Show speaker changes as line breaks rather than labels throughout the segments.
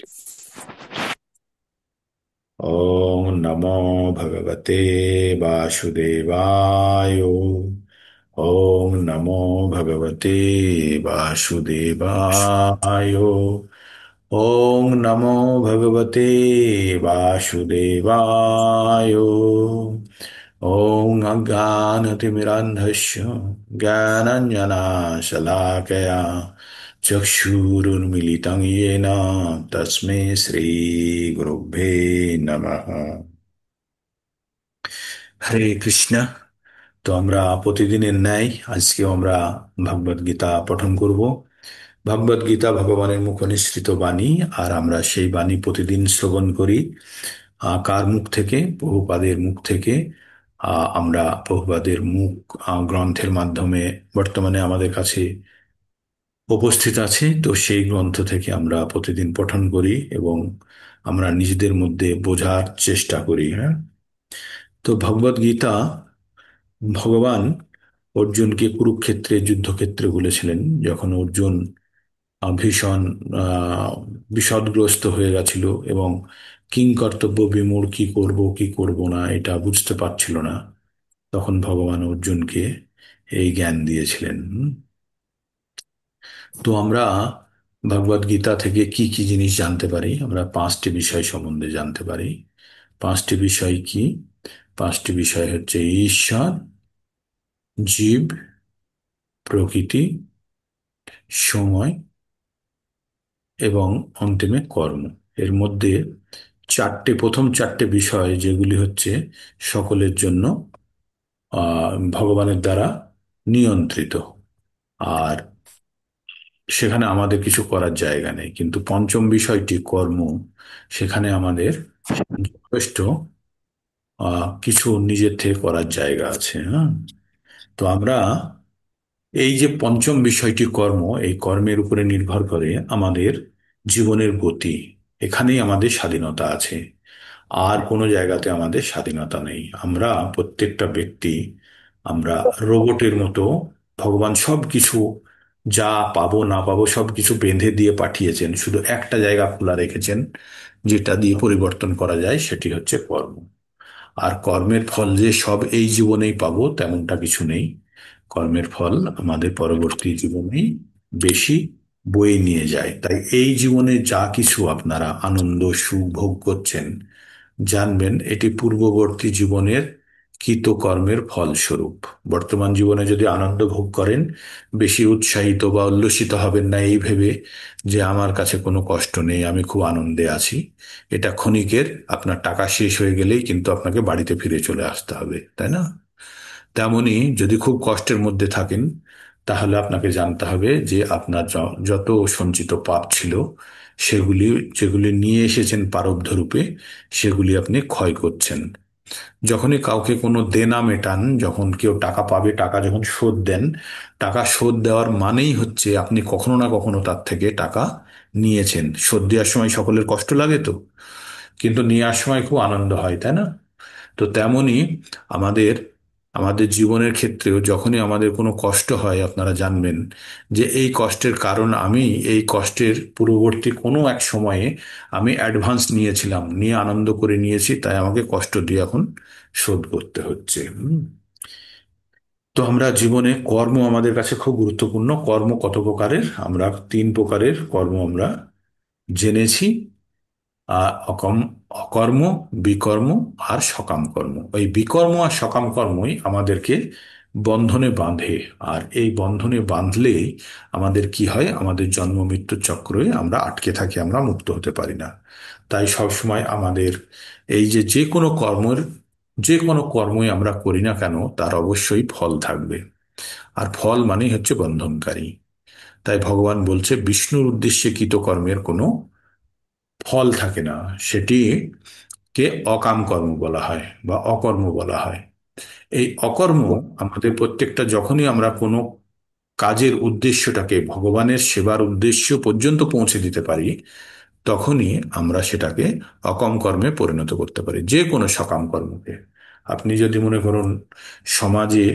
ॐ नमो भगवते वासुदेवाय। ॐ नमो भगवते वासुदेवाय। ॐ नमो भगवते वासुदेवाय। ॐ अज्ञानतिमिरान्धस्य ज्ञानाञ्जनाशलाकया चक्षुरुन्मिलितं येन तस्मै श्रीगुरुभ्ये नमः। হরে কৃষ্ণ। তো আমরা প্রতিদিনের ন্যায় আজকেও আমরা ভগবদ গীতা পঠন করব। ভগবদ গীতা ভগবানের মুখ নিঃসৃত বাণী, আর আমরা সেই বাণী প্রতিদিন শ্রবণ করি। কার মুখ থেকে? প্রভুপাদের মুখ থেকে। আমরা প্রভুপাদের মুখ গ্রন্থের মাধ্যমে বর্তমানে আমাদের কাছে উপস্থিত আছে। তো সেই গ্রন্থ থেকে আমরা প্রতিদিন পঠন করি এবং আমরা নিজেদের মধ্যে বোঝার চেষ্টা করি। হ্যাঁ, তো ভগবদ গীতা ভগবান অর্জুনকে কুরুক্ষেত্রে যুদ্ধক্ষেত্রে বলেছিলেন, যখন অর্জুন ভীষণ আহ, বিষদগ্রস্ত হয়ে গেছিল এবং কিং কর্তব্য বিমূঢ়, কি করব কি করব না এটা বুঝতে পারছিল না। তখন ভগবান অর্জুনকে এই জ্ঞান দিয়েছিলেন। তো আমরা ভগবদ গীতা থেকে কি কি জিনিস জানতে পারি? আমরা পাঁচটি বিষয় সম্বন্ধে জানতে পারি। পাঁচটি বিষয় কি? পাঁচটি বিষয় হচ্ছে ঈশ্বর, জীব, প্রকৃতি, সময় এবং অন্তিমে কর্ম। এর মধ্যে প্রথম চারটে বিষয় যেগুলি হচ্ছে সকলের জন্য ভগবানের দ্বারা নিয়ন্ত্রিত, আর সেখানে আমাদের কিছু করার জায়গা নেই। কিন্তু পঞ্চম বিষয়টি কর্ম, সেখানে আমাদের যথেষ্ট কিছু নিজের থেকে করার জায়গা আছে। হ্যাঁ, তো আমরা এই যে পঞ্চম বিষয়টি কর্ম, এই কর্মের উপরে নির্ভর করে আমাদের জীবনের গতি। এখানেই আমাদের স্বাধীনতা আছে, আর কোনো জায়গাতে আমাদের স্বাধীনতা নেই। আমরা প্রত্যেকটা ব্যক্তি আমরা রোবটের মতো। ভগবান সব কিছু, যা পাবো না পাবো সব কিছু বেঁধে দিয়ে পাঠিয়েছেন, শুধু একটা জায়গা খোলা রেখেছেন যেটা দিয়ে পরিবর্তন করা যায়, সেটি হচ্ছে কর্ম। আর কর্মের ফল যে সব এই জীবনেই পাবো তেমনটা কিছু নেই। কর্মের ফল আমাদের পরবর্তী জীবনেই বেশি বয়ে নিয়ে যায়। তাই এই জীবনে যা কিছু আপনারা আনন্দ সুখ ভোগ করছেন, জানবেন এটি পূর্ববর্তী জীবনের কৃতকর্মের ফলস্বরূপ। বর্তমান জীবনে যদি আনন্দ ভোগ করেন, বেশি উৎসাহিত বা উল্লসিত হবেন না এই ভেবে যে আমার কাছে কোনো কষ্ট নেই, আমি খুব আনন্দে আছি। এটা ক্ষণিকের, আপনার টাকা শেষ হয়ে গেলেই কিন্তু আপনাকে বাড়িতে ফিরে চলে আসতে হবে, তাই না? তেমনি যদি খুব কষ্টের মধ্যে থাকেন, তাহলে আপনাকে জানতে হবে যে আপনার যত সঞ্চিত পাপ ছিল, সেগুলি, যেগুলি নিয়ে এসেছেন প্রারব্ধ রূপে, সেগুলি আপনি ক্ষয় করছেন। যখনই কাউকে কোনো দেনা মেটান, যখন কেউ টাকা পাবে, টাকা যখন শোধ দেন, টাকা শোধ দেওয়ার মানেই হচ্ছে আপনি কখনো না কখনো তার থেকে টাকা নিয়েছেন। শোধ দেওয়ার সময় সকলের কষ্ট লাগে তো, কিন্তু নেওয়ার সময় খুব আনন্দ হয়, তাই না? তো তেমনি আমাদের আমাদের জীবনের ক্ষেত্রেও যখনই আমাদের কোনো কষ্ট হয়, আপনারা জানবেন যে এই কষ্টের কারণ আমি এই কষ্টের পূর্ববর্তী কোনো এক সময়ে আমি অ্যাডভান্স নিয়েছিলাম, নিয়ে আনন্দ করে নিয়েছি, তাই আমাকে কষ্ট দিয়ে এখন শোধ করতে হচ্ছে। তো আমরা জীবনে কর্ম আমাদের কাছে খুব গুরুত্বপূর্ণ। কর্ম কত প্রকারের? আমরা তিন প্রকারের কর্ম আমরা জেনেছি। অকম অকর্ম, বিকর্ম আর সকাম কর্ম। ওই বিকর্ম আর সকাম কর্মই আমাদেরকে বন্ধনে বাঁধে। আর এই বন্ধনে বাঁধলেই আমাদের কি হয়? আমাদের জন্ম মৃত্যুর চক্রে আমরা আটকে থাকি, আমরা মুক্ত হতে পারি না। তাই সবসময় আমাদের এই যে যে কোনো কর্মের, যে কোনো কর্মই আমরা করি না কেন, তার অবশ্যই ফল থাকবে। আর ফল মানেই হচ্ছে বন্ধনকারী। তাই ভগবান বলছে বিষ্ণুর উদ্দেশ্যে কৃত কর্মের কোনো ফল থাকে না। সেটিকে অকাম কর্ম বলা হয় বা অকর্ম বলা হয়। এই অকর্ম, আমাদের প্রত্যেকটা যখনই আমরা কোনো কাজের উদ্দেশ্যটাকে ভগবানের সেবার উদ্দেশ্য পর্যন্ত পৌঁছে দিতে পারি, তখনই আমরা সেটাকে অকম কর্মে পরিণত করতে পারি, যে কোনো সকাম কর্মকে। আপনি যদি মনে করুন সমাজে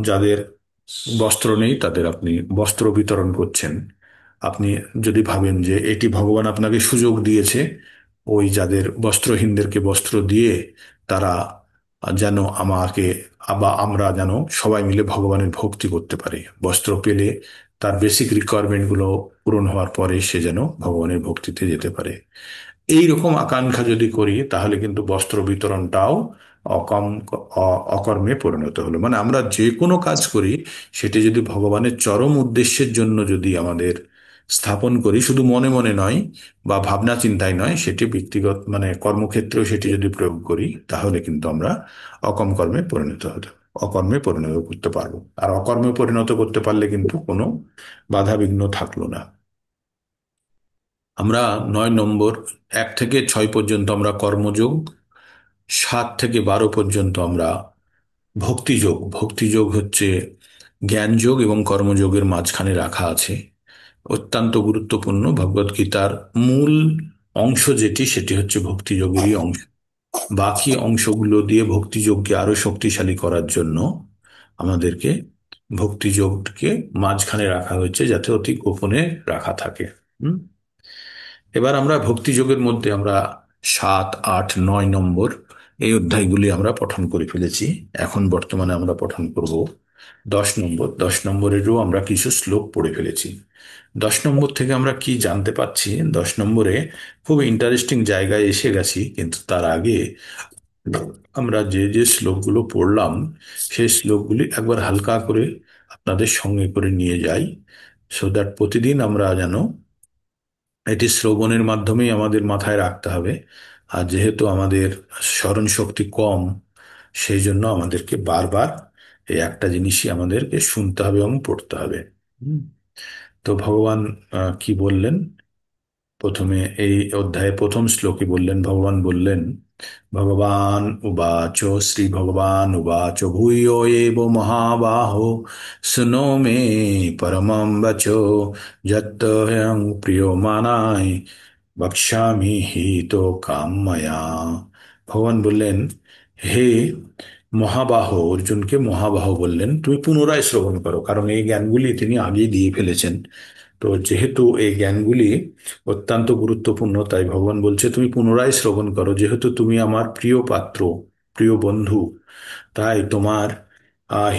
যাদের বস্ত্র নেই তাদের আপনি বস্ত্র বিতরণ করছেন, আপনি যদি ভাবেন যে এটি ভগবান আপনাকে সুযোগ দিয়েছে, ওই যাদের বস্ত্রহীনদেরকে বস্ত্র দিয়ে তারা যেন আমাকে বা আমরা যেন সবাই মিলে ভগবানের ভক্তি করতে পারি, বস্ত্র পেলে তার বেসিক রিকোয়ারমেন্ট গুলো পূরণ হওয়ার পরে সে যেন ভগবানের ভক্তিতে যেতে পারে। এই রকম আকাঙ্ক্ষা যদি করি তাহলে কিন্তু বস্ত্র বিতরণটাও অকম অকর্মে পরিণত হলো। মানে আমরা যে কোনো কাজ করি সেটি যদি ভগবানের চরম উদ্দেশ্যের জন্য যদি আমাদের স্থাপন করি, শুধু মনে মনে নয় বা ভাবনা চিন্তায় নয়, সেটি ব্যক্তিগত মানে কর্মক্ষেত্রেও সেটি যদি প্রয়োগ করি, তাহলে কিন্তু আমরা অকম কর্মে পরিণত হতে অকর্মে পরিণত করতে পারবো। আর অকর্মে পরিণত করতে পারলে কিন্তু কোনো বাধা বিঘ্ন থাকলো না। আমরা 9 নম্বর, 1 থেকে 6 পর্যন্ত আমরা কর্মযোগ, 7 থেকে 12 পর্যন্ত আমরা ভক্তিযোগ। ভক্তিযোগ হচ্ছে জ্ঞানযোগ এবং কর্মযোগের মাঝখানে রাখা আছে, অত্যন্ত গুরুত্বপূর্ণ। ভগবত গীতার মূল অংশ যেটি, সেটি হচ্ছে ভক্তিযোগেরই অংশ। বাকি অংশগুলো দিয়ে ভক্তিযোগকে আরো শক্তিশালী করার জন্য আমাদেরকে ভক্তিযোগকে মাঝখানে রাখা হয়েছে, যাতে অতি গোপনে রাখা থাকে। হুম। এবার আমরা ভক্তিযোগের মধ্যে আমরা 7, 8, 9 নম্বর এই অধ্যায়গুলি আমরা পঠন করে ফেলেছি। এখন বর্তমানে আমরা পঠন করব 10 নম্বর। 10 নম্বরেরও আমরা কিছু শ্লোক পড়ে ফেলেছি। 10 নম্বর থেকে আমরা কি জানতে পাচ্ছি? 10 নম্বরে খুব ইন্টারেস্টিং জায়গায় এসে গেছি, কিন্তু তার আগে আমরা যে যে শ্লোকগুলো পড়লাম সেই শ্লোকগুলি একবার হালকা করে আপনাদের সঙ্গে করে নিয়ে যাই, সো দ্যাট প্রতিদিন আমরা যেন এটি শ্রবণের মাধ্যমেই আমাদের মাথায় রাখতে হবে। আর যেহেতু আমাদের স্মরণ শক্তি কম, সেই জন্য আমাদেরকে বারবার এই একটা জিনিসই আমাদেরকে শুনতে হবে এবং পড়তে হবে। হুম। তো ভগবান কি বললেন? প্রথমে এই অধ্যায়ে প্রথম শ্লোকে বললেন, ভগবান বললেন, ভগবান উবাচ, শ্রী ভগবান উবাচ, ভূয় এব মহাবাহো শৃণো মে পরমং বচ, যত্তহং প্রিয়মানায় বক্ষ্যামি হিত কাময়া। ভগবান বললেন, হে মহাবাহ, অর্জুনকে মহাবাহ বললেন, তুমি পুনরায় শ্রবণ করো, কারণ এই জ্ঞানগুলি তিনি আগেই দিয়ে ফেলেছেন। তো যেহেতু এই জ্ঞানগুলি অত্যন্ত গুরুত্বপূর্ণ, তাই ভগবান বলছে তুমি পুনরায় শ্রবণ করো। যেহেতু তুমি আমার প্রিয় পাত্র, প্রিয় বন্ধু, তাই তোমার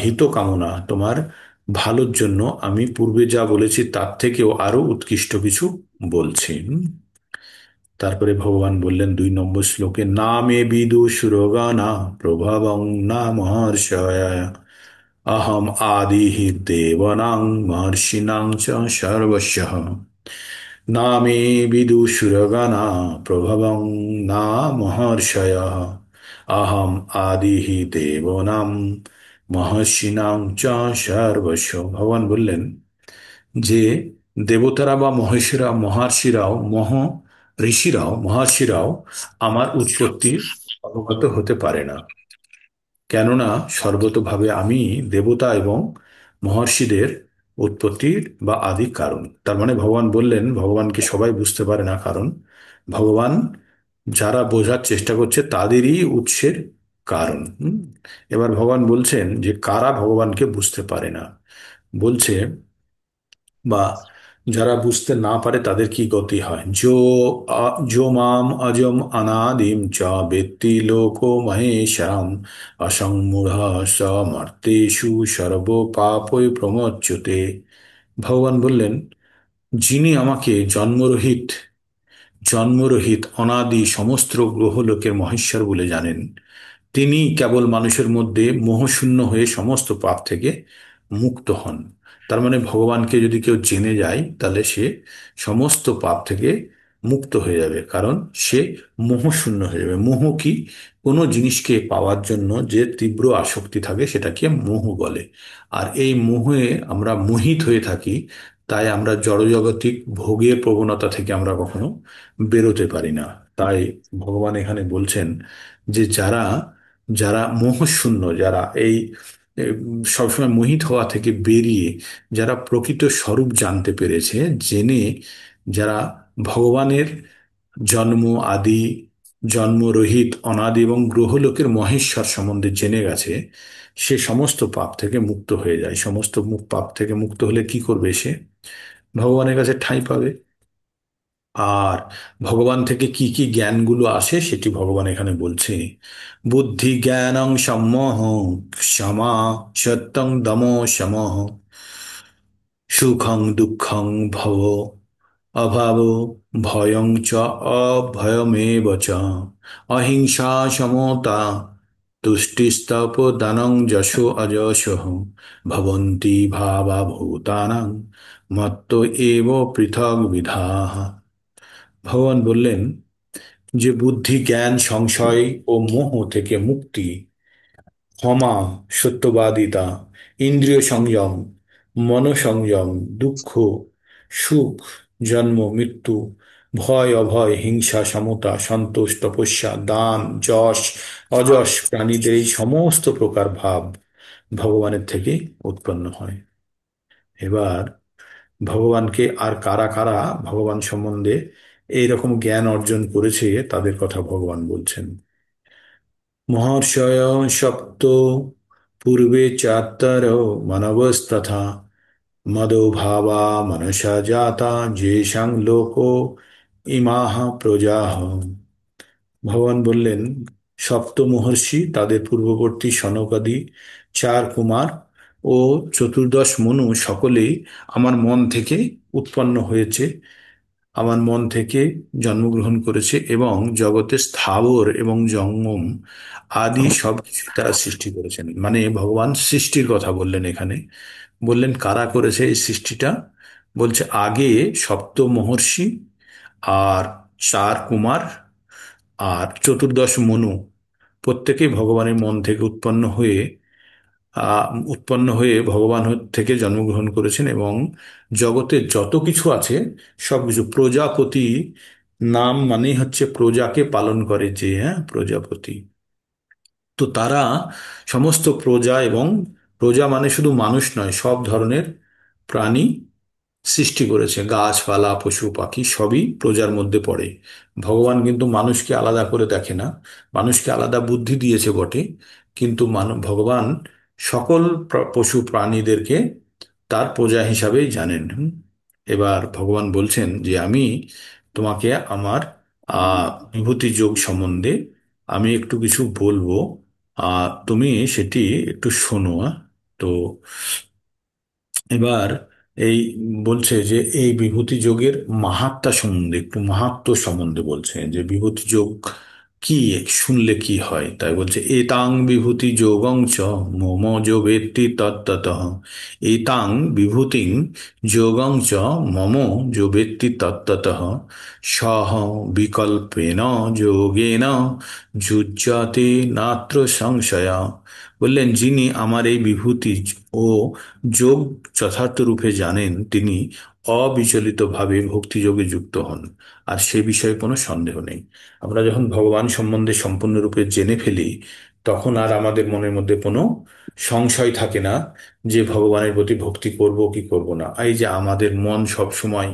হিত কামনা, তোমার ভালোর জন্য আমি পূর্বে যা বলেছি তার থেকেও আরো উৎকৃষ্ট কিছু বলছি। তারপরে ভগবান বললেন 2 নম্বর শ্লোকে, না মে বিদু সুরগানা প্রভাবং না মহর্ষয়, অহম আদি হি দেবানাং মহর্ষিণাং চ সর্বস্য। না মে বিদুষুরগণা প্রভবং না মহর্ষয়ঃ, অহম আদি হি দেবানাং মহর্ষিণাং চ সর্বস্ব। ভগবান বললেন যে দেবতারা বা মহর্ষিরাও মহর্ষিরাও আমার উৎপত্তির অবগত হতে পারে না, কেননা সর্বতোভাবে আমি দেবতা এবং মহর্ষিদের উৎপত্তির বা আদি কারণ। তার মানে ভগবান বললেন ভগবানকে সবাই বুঝতে পারে না, কারণ ভগবান যারা বোঝার চেষ্টা করছে তাদেরই উৎসের কারণ। এবার ভগবান বলছেন যে কারা ভগবানকে বুঝতে পারে না, বলছে বা যারা বুঝতে না পারে তাদের কি গতি হয়। যো মাম অজম অনাদিম চ বেত্তি লোকো মহেশাম অসংমূঢ় সমর্তেষু সর্ব পাপৈ প্রমোচ্যতে। ভগবান বললেন, যিনি আমাকে জন্মরহিত অনাদি সমস্ত গ্রহলোকের মহেশ্বর বলে জানেন, তিনি কেবল মানুষের মধ্যে মোহশূন্য হয়ে সমস্ত পাপ থেকে মুক্ত হন। তার মানে ভগবানকে যদি কেউ জেনে যায় তাহলে সে সমস্ত পাপ থেকে মুক্ত হয়ে যাবে, কারণ সে মোহশূন্য হয়ে যাবে। মোহ কি? কোনো জিনিসকে পাওয়ার জন্য যে তীব্র আসক্তি থাকে সেটাকে মোহ বলে। আর এই মোহে আমরা মোহিত হয়ে থাকি, তাই আমরা জড়জাগতিক ভোগের প্রবণতা থেকে আমরা কখনো বেরোতে পারি না। তাই ভগবান এখানে বলছেন যে যারা যারা মোহশূন্য, যারা এই সবসময় মোহিত হওয়া থেকে বেরিয়ে যারা প্রকৃত স্বরূপ জানতে পেরেছে, জেনে যারা ভগবানের জন্ম আদি, জন্মরহিত অনাদি এবং গ্রহলোকের মহেশ্বর সম্বন্ধে জেনে গেছে, সে সমস্ত পাপ থেকে মুক্ত হয়ে যায়। সমস্ত পাপ থেকে মুক্ত হলে কি করবে সে? ভগবানের কাছে ঠাঁই পাবে। আর ভগবান থেকে কি কি জ্ঞানগুলো আসে সেটি ভগবান এখানে বলছে। বুদ্ধি জ্ঞানং সম্মোহ ক্ষমা সত্যং দমো শমঃ সুখং দুঃখং ভব অভাব ভয়ং চ অভয়মেব চ অহিংসা সমতা তুষ্টিস্তপ দানং যশো অযশঃ ভবন্তি ভাবা ভূতানাং মত্ত এব পৃথক বিধাঃ। ভগবান বললেন যে বুদ্ধি জ্ঞান সংশয় ও মোহ থেকে মুক্তি, ক্ষমা সত্যবাদিতা, ইন্দ্রিয় সংযম, মনোসংযম, দুঃখ সুখ, জন্ম মৃত্যু, ভয় অভয়, হিংসা সমতা, সন্তোষ তপস্যা, দান যশ অযশ প্রাণীদের এই সমস্ত প্রকার ভাব ভগবানের থেকে উৎপন্ন হয়। এবার ভগবানকে আর কারা কারা ভগবান সম্বন্ধে এইরকম জ্ঞান অর্জন করেছে তাদের কথা ভগবান বলছেন। মহর্ষয় সপ্ত পূর্বে চাত্তর মানবস্তথা মদো ভাবা মনসা জাতা যেষাং লোকো ইমাহ প্রজাহ। ভগবান বললেন, সপ্ত মহর্ষি, তাদের পূর্ববর্তী সনকাদি, চার কুমার ও চতুর্দশ মনু সকলেই আমার মন থেকে উৎপন্ন হয়েছে, আমার মন থেকে জন্মগ্রহণ করেছে এবং জগতে স্থাবর এবং জঙ্গম আদি সব কিছু তারা সৃষ্টি করেছেন। মানে ভগবান সৃষ্টির কথা বললেন এখানে। বললেন কারা করেছে এই সৃষ্টিটা। বলছে আগে সপ্ত মহর্ষি আর চার কুমার আর চতুর্দশ মনু প্রত্যেকেই ভগবানের মন থেকে উৎপন্ন হয়ে ভগবান থেকে জন্মগ্রহণ করেছেন এবং জগতে যত কিছু আছে সবকিছু প্রজাপতি, নাম মানেই হচ্ছে প্রজাকে পালন করে যে, হ্যাঁ, প্রজাপতি। তো তারা সমস্ত প্রজা, এবং প্রজা মানে শুধু মানুষ নয়, সব ধরনের প্রাণী সৃষ্টি করেছে, গাছপালা পশু পাখি সবই প্রজার মধ্যে পড়ে। ভগবান কিন্তু মানুষকে আলাদা করে দেখে না, মানুষকে আলাদা বুদ্ধি দিয়েছে বটে, কিন্তু ভগবান সকল পশু প্রাণীদেরকে তার প্রজা হিসাবেই জানেন। এবার ভগবান বলছেন যে আমি তোমাকে আমার বিভূতি যোগ সম্বন্ধে আমি একটু কিছু বলবো, তুমি সেটি একটু শোনো। তো এবার এই বলছে যে এই বিভূতি যোগের মাহাত্ম্য সম্বন্ধে, একটু মাহাত্ম্য সম্বন্ধে বলছে যে বিভূতি যোগ কি, শুনলে কি হয়। তাই বলছে এতাং বিভূতি যোগং চ মম যো বেত্তি তত্ত্বতঃ। এতাং বিভূতিং যোগং চ মম যো বেত্তি তত্ত্বতঃ সহ বিকল্পেন যোগেন যুজ্যতে নাত্র সংশয়। বললেন যিনি আমার এই বিভূতি ও যোগ যথার্থ রূপে জানেন তিনি অবিচলিতভাবে ভক্তিযোগে যুক্ত হন, আর সে বিষয়ে কোনো সন্দেহ নেই। আমরা যখন ভগবান সম্বন্ধে সম্পূর্ণরূপে জেনে ফেলি তখন আর আমাদের মনের মধ্যে কোনো সংশয় থাকে না যে ভগবানের প্রতি ভক্তি করব কি করব না। এই যে আমাদের মন সব সময়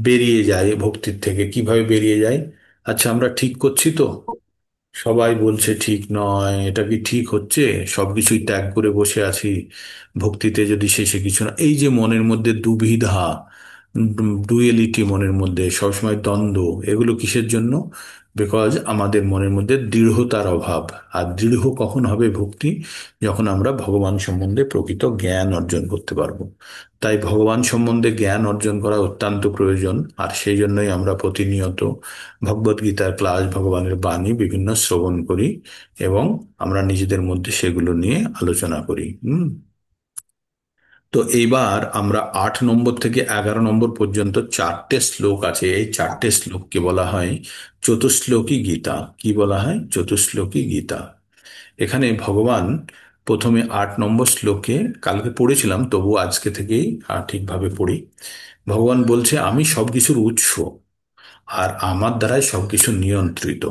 বেরিয়ে যায় ভক্তির থেকে, কিভাবে বেরিয়ে যায়? আচ্ছা, আমরা ঠিক করছি তো, সবাই বলছে ঠিক নয়, এটা কি ঠিক হচ্ছে, সবকিছুই ত্যাগ করে বসে আছি, ভক্তিতে যদি শেষে কিছু না, এই যে মনের মধ্যে দুবিধা, ডুয়েলিটি, মনের মধ্যে সবসময় দ্বন্দ্ব, এগুলো কিসের জন্য? বিকজ আমাদের মনের মধ্যে দৃঢ়তার অভাব। আর দৃঢ় কখন হবে ভক্তি? যখন আমরা ভগবান সম্বন্ধে প্রকৃত জ্ঞান অর্জন করতে পারবো। তাই ভগবান সম্বন্ধে জ্ঞান অর্জন করা অত্যন্ত প্রয়োজন, আর সেই জন্যই আমরা প্রতিনিয়ত ভগবদ গীতার ক্লাস, ভগবানের বাণী বিভিন্ন শ্রবণ করি এবং আমরা নিজেদের মধ্যে সেগুলো নিয়ে আলোচনা করি। তো এইবার আমরা 8 নম্বর থেকে 11 নম্বর পর্যন্ত চারটে শ্লোক আছে, এই চারটে শ্লোককে বলা হয় চতুশ্লোকী গীতা। কি বলা হয়? চতুশ্লোকী গীতা। এখানে ভগবান প্রথমে 8 নম্বর শ্লোকে, কালকে পড়েছিলাম তবু আজকে থেকেই ঠিকভাবে পড়ি। ভগবান বলছে আমি সবকিছুর উৎস, আর আমার দ্বারাই সবকিছু নিয়ন্ত্রিত।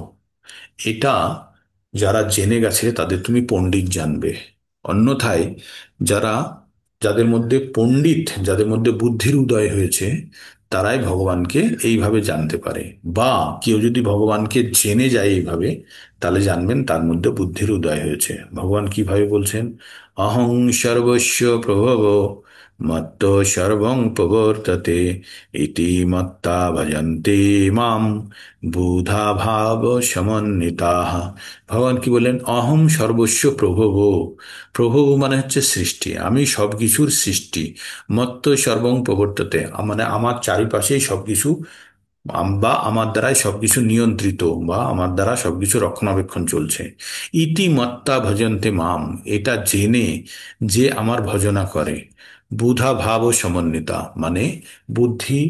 এটা যারা জেনে গেছে তাদের তুমি পণ্ডিত জানবে। অন্যথায় যারা, যাদের মধ্যে পণ্ডিত, যাদের মধ্যে বুদ্ধির উদয় হয়েছে, তারাই ভগবানকে এইভাবে জানতে পারে। বা কেউ যদি ভগবানকে জেনে যায় এইভাবে, তাহলে জানবেন তার মধ্যে বুদ্ধির উদয় হয়েছে। ভগবান কিভাবে বলছেন? অহং সর্বস্ব প্রভব মত্তো সর্বং প্রবর্ততে ইতি মত্তা ভজন্তে মাম বুধা ভাব সমন্বিতাঃ। ভগবান কি বলেন? অহম সর্বস্ব প্রভব। প্রভব মানে হচ্ছে সৃষ্টি, আমি সবকিছুর সৃষ্টি। মত্ত সর্বং প্রবর্ততে মানে আমার চারিপাশেই সবকিছু বা আমার দ্বারাই সবকিছু নিয়ন্ত্রিত, বা আমার দ্বারা সবকিছু রক্ষণাবেক্ষণ চলছে। ইতি মত্তা ভজন্তে মাম, এটা জেনে যে আমার ভজনা করে। বুধা ভাব ও সমন্বিতা মানে বুদ্ধি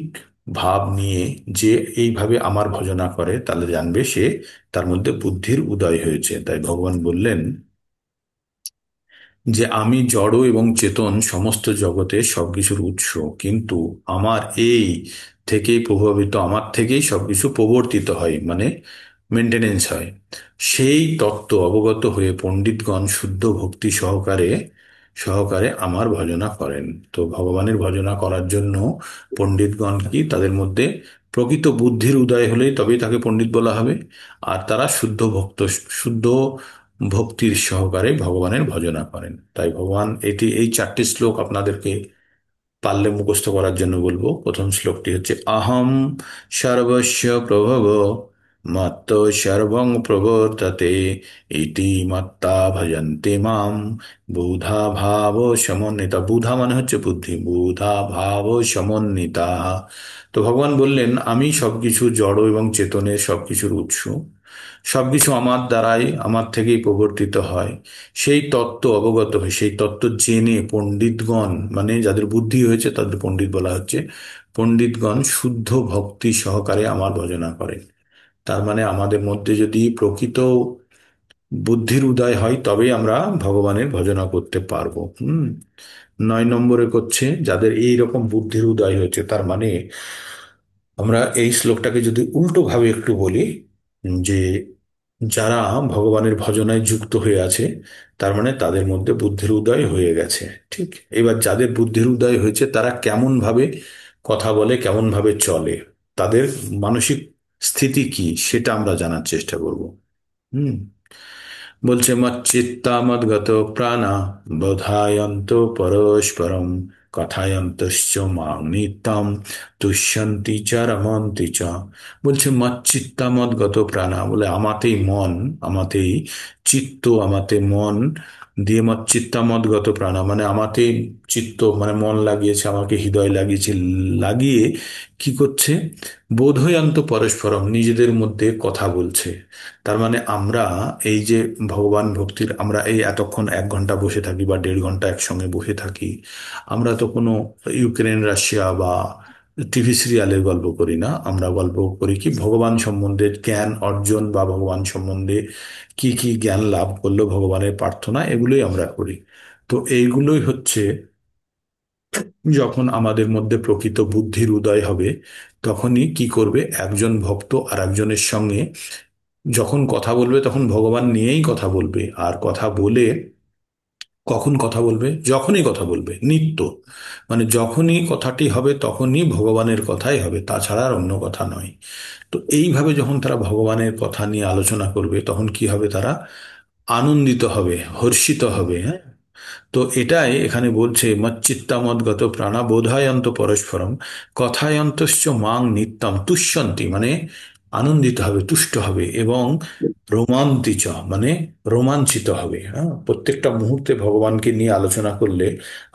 ভাব নিয়ে যে এইভাবে আমার ভজনা করে, তাহলে জানবে সে তার মধ্যে বুদ্ধির উদয় হয়েছে। তাই ভগবান বললেন যে আমি জড় এবং চেতন সমস্ত জগতে সবকিছুর উৎস, কিন্তু আমার এই থেকেই প্রভাবিত, আমার থেকেই সবকিছু প্রবর্তিত হয়, মানে মেনটেনেন্স হয়। সেই তত্ত্ব অবগত হয়ে পণ্ডিতগণ শুদ্ধ ভক্তি সহকারে সহকারে আমার ভজনা করেন। তো ভগবানের ভজনা করার জন্য পণ্ডিতগণ কি, তাদের মধ্যে প্রকৃত বুদ্ধির উদয় হলেই তবেই তাকে পণ্ডিত বলা হবে। আর তারা শুদ্ধ ভক্ত, শুদ্ধ ভক্তির সহকারে ভগবানের ভজনা করেন। তাই ভগবান এই চারটি শ্লোক আপনাদেরকে পারলে মুখস্থ করার জন্য বলবো। প্রথম শ্লোকটি হচ্ছে অহম সর্বস্য প্রভব মত্ত সর্বং প্রবর্ততে ইতি মত্তা ভজন্তে মাম বুধা ভাব সমন্বিতা। বুধা মানে হচ্ছে বুদ্ধি, বুধা ভাব সমন্বিতা। তো ভগবান বললেন আমি সবকিছু জড় এবং চেতনের সবকিছুর উৎস, সবকিছু আমার দ্বারাই, আমার থেকেই প্রবর্তিত হয়। সেই তত্ত্ব অবগত হয়, সেই তত্ত্ব জেনে পণ্ডিতগণ মানে যাদের বুদ্ধি হয়েছে তাদের পণ্ডিত বলা হচ্ছে, পণ্ডিতগণ শুদ্ধ ভক্তি সহকারে আমার ভজনা করে। তার মানে আমাদের মধ্যে যদি প্রকৃত বুদ্ধির উদয় হয় তবেই আমরা ভগবানের ভজনা করতে পারবো। 9 নম্বরে করছে যাদের এই রকম বুদ্ধির উদয় হয়েছে, তার মানে আমরা এই শ্লোকটাকে যদি উল্টো ভাবে একটু বলি, যে যারা ভগবানের ভজনায় যুক্ত হয়ে আছে, তার মানে তাদের মধ্যে বুদ্ধির উদয় হয়ে গেছে। ঠিক, এবার যাদের বুদ্ধির উদয় হয়েছে তারা কেমন ভাবে কথা বলে, কেমন ভাবে চলে, তাদের মানসিক স্থিতি কি, সেটা আমরা জানার চেষ্টা করব। হুম বলছে মচ্চিত্তামদ্গত প্রাণা বোধায়ন্ত পরস্পরম কথায়ন্তশ্চ মাং নিত্যম তুষ্যন্তি চ রমন্তি চ। বলছে মচ্চিত্তামদ্গত প্রাণা, বলে আমাতেই মন, আমাতেই চিত্ত, আমাতে মন দিয়ে মচ্চিত্তামদ্গত প্রাণা মানে আমাতেই চিত্ত মানে মন লাগিয়েছে, আমাকে হৃদয় লাগিয়েছে, লাগিয়ে কি করছে? বোধয়ন্ত পরস্পরম, নিজেদের মধ্যে কথা বলছে। তার মানে আমরা এই যে ভগবান ভক্তির আমরা এই এতক্ষণ 1 ঘন্টা বসে থাকি বা 1.5 ঘন্টা একসঙ্গে বসে থাকি, আমরা তো কোনো ইউক্রেন রাশিয়া বা টিভি সিরিয়ালের গল্প করি না। আমরা গল্প করি কি, ভগবান সম্বন্ধে জ্ঞান অর্জন বা ভগবান সম্বন্ধে কি কি জ্ঞান লাভ করলো, ভগবানের প্রার্থনা, এগুলোই আমরা করি। তো এইগুলোই হচ্ছে যখন আমাদের মধ্যে প্রকৃত বুদ্ধির উদয় হবে, তখনই কি করবে, একজন ভক্ত আর একজনের সঙ্গে যখন কথা বলবে তখন ভগবান নিয়েই কথা বলবে। আর কথা বলে কখন কথা বলবে? যখনই কথা বলবে, নিত্য মানে যখনই কথাটি হবে তখনই ভগবানের কথাই হবে, তাছাড়া আর অন্য কথা নয়। তো এইভাবে যখন তারা ভগবানের কথা নিয়ে আলোচনা করবে তখন কি হবে, তারা আনন্দিত হবে, হর্ষিত হবে। হ্যাঁ, তো এটাই এখানে বলছে মচ্চিত্তামদ্গত প্রাণা বোধায়ন্ত পরস্পরম কথায়ন্তশ্চ মাং নিত্যম তুষ্যন্তি মানে আনন্দিত হবে, তুষ্ট হবে, এবং রোমান্তিচ মানে রোমাঞ্চিত হবে। হ্যাঁ, প্রত্যেকটা মুহূর্তে ভগবানকে নিয়ে আলোচনা করলে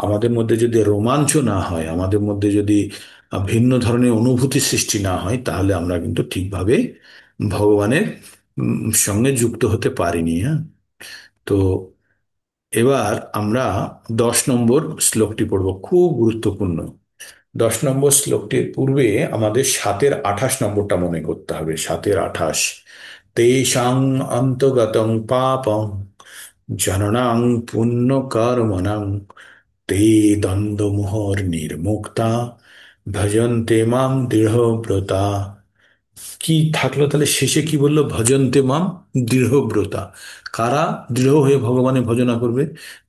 আমাদের মধ্যে যদি রোমাঞ্চ না হয়, আমাদের মধ্যে যদি ভিন্ন ধরনের অনুভূতি সৃষ্টি না হয়, তাহলে আমরা কিন্তু ঠিকভাবে ভগবানের সঙ্গে যুক্ত হতে পারিনি। হ্যাঁ, তো এবার আমরা 10 নম্বর শ্লোকটি পড়ব, খুব গুরুত্বপূর্ণ। 10 নম্বর শ্লোকটির পূর্বে আমাদের 7-এর 28 নম্বরটা মনে করতে হবে। 7-এর 28, তেষাং অন্তগতং পাপং জননাং পুণ্য কর্মণং তে দ্বন্দ্বমোহর নির্মুক্তা ভজন্তে মাম দৃঢ়ব্রতা। কি থাকলো তাহলে, শেষে কি বললো? ভজন্তে মাম দৃঢ়ব্রতা। কারা দৃঢ় হয়ে ভগবানের ভজনা করবে?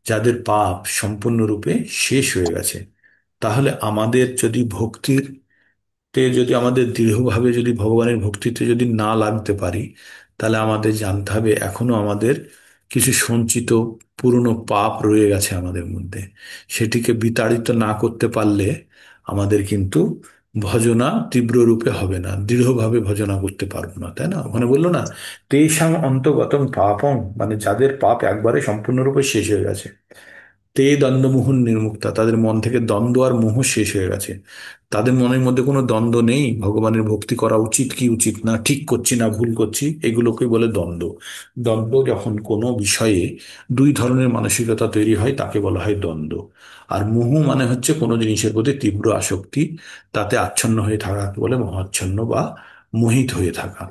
যাদের পাপ সম্পূর্ণরূপে শেষ হয়ে গেছে। তাহলে আমাদের যদি ভক্তির যদি আমাদের দৃঢ়ভাবে যদি ভগবানের ভক্তিতে যদি না লাগতে পারি, তাহলে আমাদের জানতে হবে এখনো আমাদের কিছু সঞ্চিত পুরনো পাপ রয়ে গেছে আমাদের মধ্যে। সেটিকে বিতাড়িত না করতে পারলে আমাদের কিন্তু ভজনা তীব্র রূপে হবে না, দৃঢ়ভাবে ভজনা করতে পারবো না, তাই না? ওখানে বললো না, তেষাং অন্তগতম পাপং, মানে যাদের পাপ একবারে সম্পূর্ণরূপে শেষ হয়ে গেছে, তে দ্বন্দ্বমোহ নির্মুক্তা, তাদের মন থেকে দ্বন্দ্ব আর মোহ শেষ হয়ে গেছে। তাদের মনের মধ্যে কোনো দ্বন্দ্ব নেই, ভগবানের ভক্তি করা উচিত কি উচিত না, ঠিক করছি না ভুল করছি, এগুলোকে বলে দ্বন্দ্ব। দ্বন্দ্ব যখন কোনো বিষয়ে দুই ধরনের মানসিকতা তৈরি হয় তাকে বলা হয় দ্বন্দ্ব। আর মোহ মানে হচ্ছে কোনো জিনিসের প্রতি তীব্র আসক্তি, তাতে আচ্ছন্ন হয়ে থাকাকে বলে মোহাচ্ছন্ন বা মোহিত হয়ে থাকা।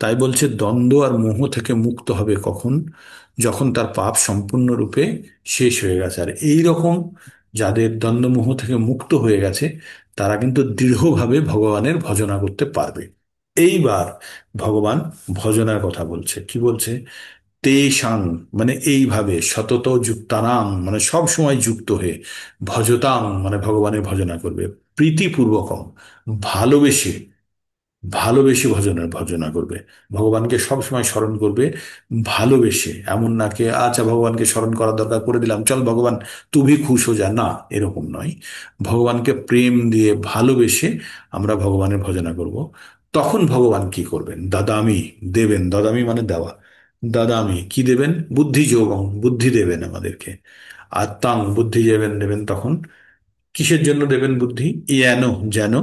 তাই বলছে দ্বন্দ্ব আর মোহ থেকে মুক্ত হবে কখন? যখন তার পাপ সম্পূর্ণরূপে শেষ হয়ে গেছে। আর এই রকম যাদের দ্বন্দ্বমোহ থেকে মুক্ত হয়ে গেছে, তারা কিন্তু দৃঢ়ভাবে ভগবানের ভজনা করতে পারবে। এইবার ভগবান ভজনার কথা বলছে, কি বলছে? তেষাং, মানে এইভাবে, সতত যুক্তানাং, মানে সব সময় যুক্ত হয়ে, ভজতাং মানে ভগবানের ভজনা করবে, প্রীতিপূর্বকম, ভালোবেসে, ভালোবেসে ভজনের ভজনা করবে, ভগবানকে সবসময় স্মরণ করবে ভালোবেসে। এমন না কে আচ্ছা ভগবানকে স্মরণ করার দরকার করে দিলাম, চল ভগবান তুই খুশ হো যা, না, এরকম নয়। ভগবানকে প্রেম দিয়ে ভালোবেসে আমরা ভগবানের ভজনা করব। তখন ভগবান কি করবেন? দাদামি দেবেন, দাদামি মানে দেওয়া, দাদামি কি দেবেন? বুদ্ধি যোগং, বুদ্ধি দেবেন আমাদেরকে। আর তাং বুদ্ধি দেবেন, দেবেন তখন কিসের জন্য দেবেন বুদ্ধি? ইয়ান, যেন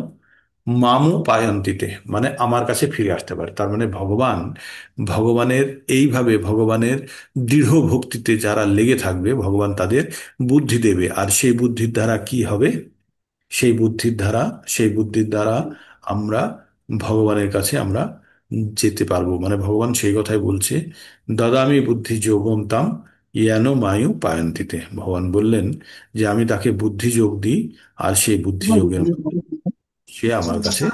মামু পায়ন্তিতে, মানে আমার কাছে ফিরে আসতে পারে। তার মানে ভগবান, ভগবানের এইভাবে ভগবানের দৃঢ় ভক্তিতে যারা লেগে থাকবে, ভগবান তাদের বুদ্ধি দেবে। আর সেই বুদ্ধির দ্বারা কি হবে? সেই বুদ্ধির দ্বারা, সেই বুদ্ধির দ্বারা আমরা ভগবানের কাছে আমরা যেতে পারবো। মানে ভগবান সেই কথাই বলছে, দদামি বুদ্ধি যোগম তাম ইয়ানো মায়ু পায়ন্তিতে। ভগবান বললেন যে আমি তাকে বুদ্ধি যোগ দিই, আর সেই বুদ্ধি যোগের মাধ্যমে সে আমার কাছে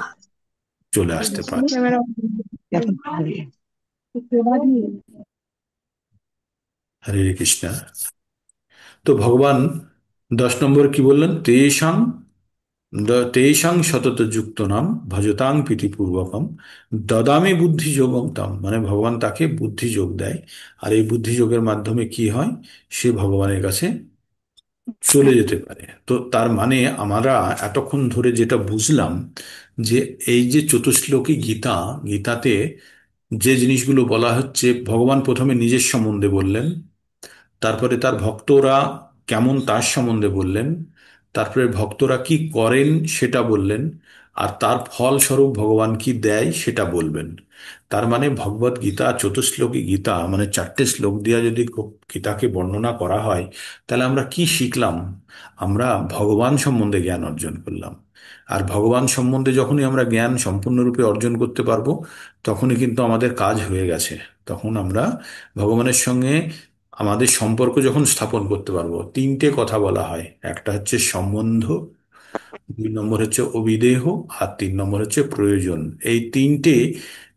চলে আসতে পারে। হরে কৃষ্ণ। তো ভগবান 10 নম্বর কি বললেন? তেষাং তেষাং সতত যুক্ত নাম ভজতাং প্রীতিপূর্বকম দদামি বুদ্ধি যোগম তাম, মানে ভগবান তাকে বুদ্ধি যোগ দেয়। আর এই বুদ্ধি যোগের মাধ্যমে কি হয়? সে ভগবানের কাছে চলে যেতে পারে। তো তার মানে আমরা এতক্ষণ ধরে যেটা বুঝলাম, যে এই যে চতুশ্লোকী গীতা, গীতাতে যে জিনিসগুলো বলা হচ্ছে, ভগবান প্রথমে নিজের সম্বন্ধে বললেন, তারপরে তার ভক্তরা কেমন তার সম্বন্ধে বললেন, তারপরে ভক্তরা কি করেন সেটা বললেন, আর তার ফলস্বরূপ ভগবান কি দেয় সেটা বলবেন। তার মানে ভগবত গীতা, চতুশ্লোকী গীতা, মানে 4টে শ্লোক দিয়ে যদি গীতাকে বর্ণনা করা হয়, তাহলে আমরা কি শিখলাম? আমরা ভগবান সম্বন্ধে জ্ঞান অর্জন করলাম। আর ভগবান সম্বন্ধে যখনই আমরা জ্ঞান সম্পূর্ণরূপে অর্জন করতে পারবো, তখনই কিন্তু আমাদের কাজ হয়ে গেছে। তখন আমরা ভগবানের সঙ্গে আমাদের সম্পর্ক যখন স্থাপন করতে পারবো। 3টে কথা বলা হয়, একটা হচ্ছে সম্বন্ধ, 2 নম্বর হচ্ছে অভিদেহ, আর 3 নম্বর হচ্ছে প্রয়োজন। এই 3টে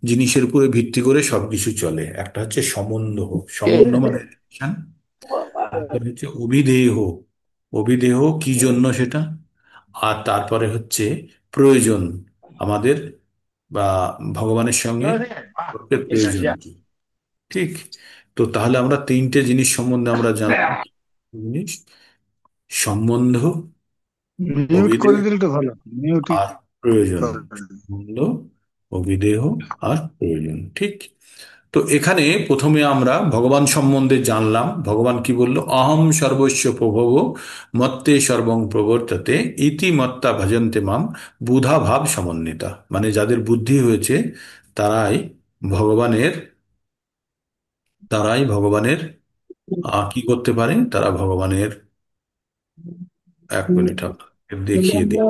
জিনিসের উপরে ভিত্তি করে সবকিছু চলে। একটা হচ্ছে সম্বন্ধ, সম্বন্ধ মানে relation। তারপরে হচ্ছে অভিদেহ, অভিদেহ কি জন্য সেটা। আর তারপরে হচ্ছে প্রয়োজন, আমাদের বা ভগবানের সঙ্গে সম্পর্কের প্রয়োজন কি। ঠিক। তো তাহলে আমরা 3টে জিনিস সম্বন্ধে আমরা জানলাম। জিনিস: সম্বন্ধ,
মিউট
অভিদেহ
করে দিলে তো ভালো, মিউটই
আর প্রয়োজন।
করে।
সম্বন্ধ, অভিদেহ আর প্রয়োজন। ঠিক। তো এখানে প্রথমে আমরা ভগবান সম্বন্ধে জানলাম। ভগবান কি বলল? অহম সর্বস্ব প্রভব মত্তে সর্বং প্রবর্ততে ইতি মত্তা ভজন্তে মাম বুধা ভাব সমন্বিতা, মানে যাদের বুদ্ধি হয়েছে তারাই ভগবানের, তারাই ভগবানের কি করতে পারে? তারা ভগবানের, 1 মিনিট আপনাকে দেখিয়ে দিই।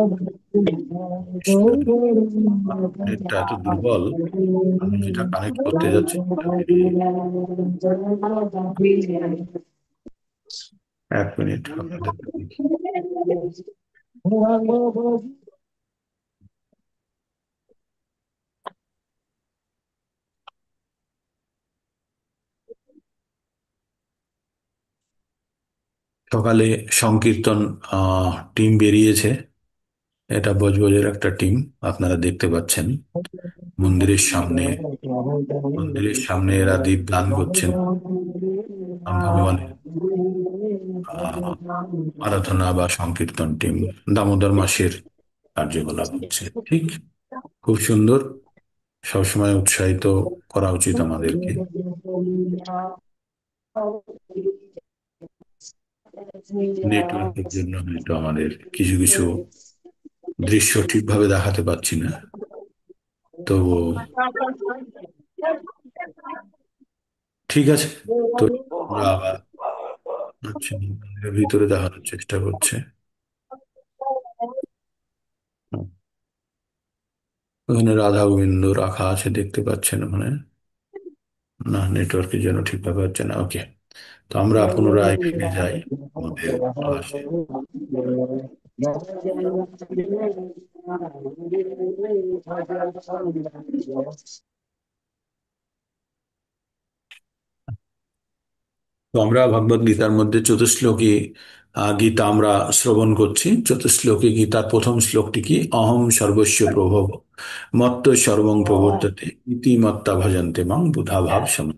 নেটটা এত দুর্বল, আমি যেটা কানেক্ট করতে যাচ্ছি সেটা বেরিয়ে, 1 মিনিট আপনাদের দেখি। সকালে সংকীর্তন টিম বেরিয়েছে। এটা বজবজের একটা টিম, আপনারা দেখতে পাচ্ছেন। মন্দিরের সামনে, মন্দিরের সামনে এরা দীপ দান করছেন। ভগবানের আহ, আরাধনা বা সংকীর্তন টিম, দামোদর মাসের কার্যকলাপ হচ্ছে। ঠিক, খুব সুন্দর। সবসময় উৎসাহিত করা উচিত আমাদেরকে। নেটওয়ার্কের জন্য হয়তো আমাদের কিছু কিছু দৃশ্য ঠিকভাবে দেখাতে পাচ্ছি না, তো ঠিক আছে। তো আমরা আবার, আচ্ছা, মন্দিরের ভিতরে দেখানোর চেষ্টা করছে। হুম, ওখানে রাধা গোবিন্দ রাখা আছে, দেখতে পাচ্ছেন ওখানে? না, নেটওয়ার্কের জন্য ঠিকভাবে হচ্ছে না। ওকে, তো আমরা পুনরায় ফিরে যাই আমাদের ক্লাসে। তো আমরা ভগবদ গীতার মধ্যে চতুশ্লোকী গীতা আমরা শ্রবণ করছি। চতুশ্লোকী গীতার প্রথম শ্লোকটি কি? অহং সর্বস্ব প্রভব মত্ত সর্বং প্রবর্ততে ইতি মত্তা ভজন্তে মাং বুধা ভাব সম।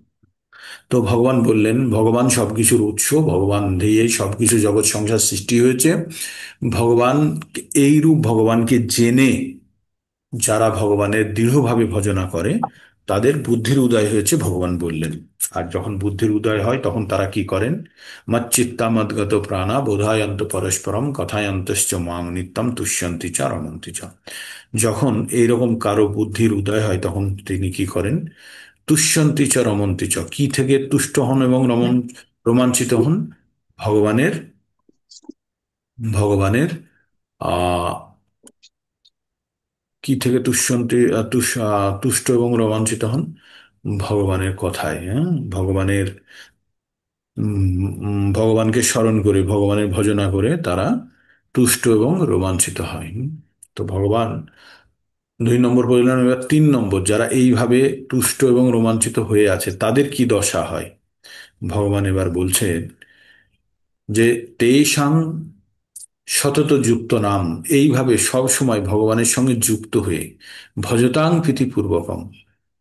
তো ভগবান বললেন, ভগবান সবকিছুর উৎস, ভগবান দিয়েই সবকিছু জগৎ সংসার সৃষ্টি হয়েছে। ভগবান, এই রূপ ভগবানকে জেনে যারা ভগবানের দৃঢ়ভাবে ভজনা করে তাদের বুদ্ধির উদয় হয়েছে, ভগবান বললেন। আর যখন বুদ্ধির উদয় হয় তখন তারা কি করেন? মচ্চিত্তা মদ্গত প্রাণা বোধায়ন্ত পরস্পরম কথায়ন্তশ্চ মাং নিত্যম তুষ্যন্তি চ রমন্তি চ। যখন এইরকম কারো বুদ্ধির উদয় হয় তখন তিনি কি করেন? তুষ্যন্তি চ রমন্তি চ। কি থেকে তুষ্ট হন এবং রোমাঞ্চিত হন? ভগবানের, ভগবানের আহ কি থেকে তুষ্ট এবং রোমাঞ্চিত হন? ভগবানের কথায়, হ্যাঁ, ভগবানের ভগবানকে স্মরণ করে, ভগবানের ভজনা করে তারা তুষ্ট এবং রোমাঞ্চিত হয়। তো ভগবান 2 নম্বর বললেন। এবার 3 নম্বর, যারা এইভাবে তুষ্ট এবং রোমাঞ্চিত হয়ে আছে তাদের কি দশা হয়? ভগবান এবার বলছেন যে তেষাং সতত যুক্ত নাম, এইভাবে সব সময় ভগবানের সঙ্গে যুক্ত হয়ে ভজতাং প্রীতিপূর্বকম।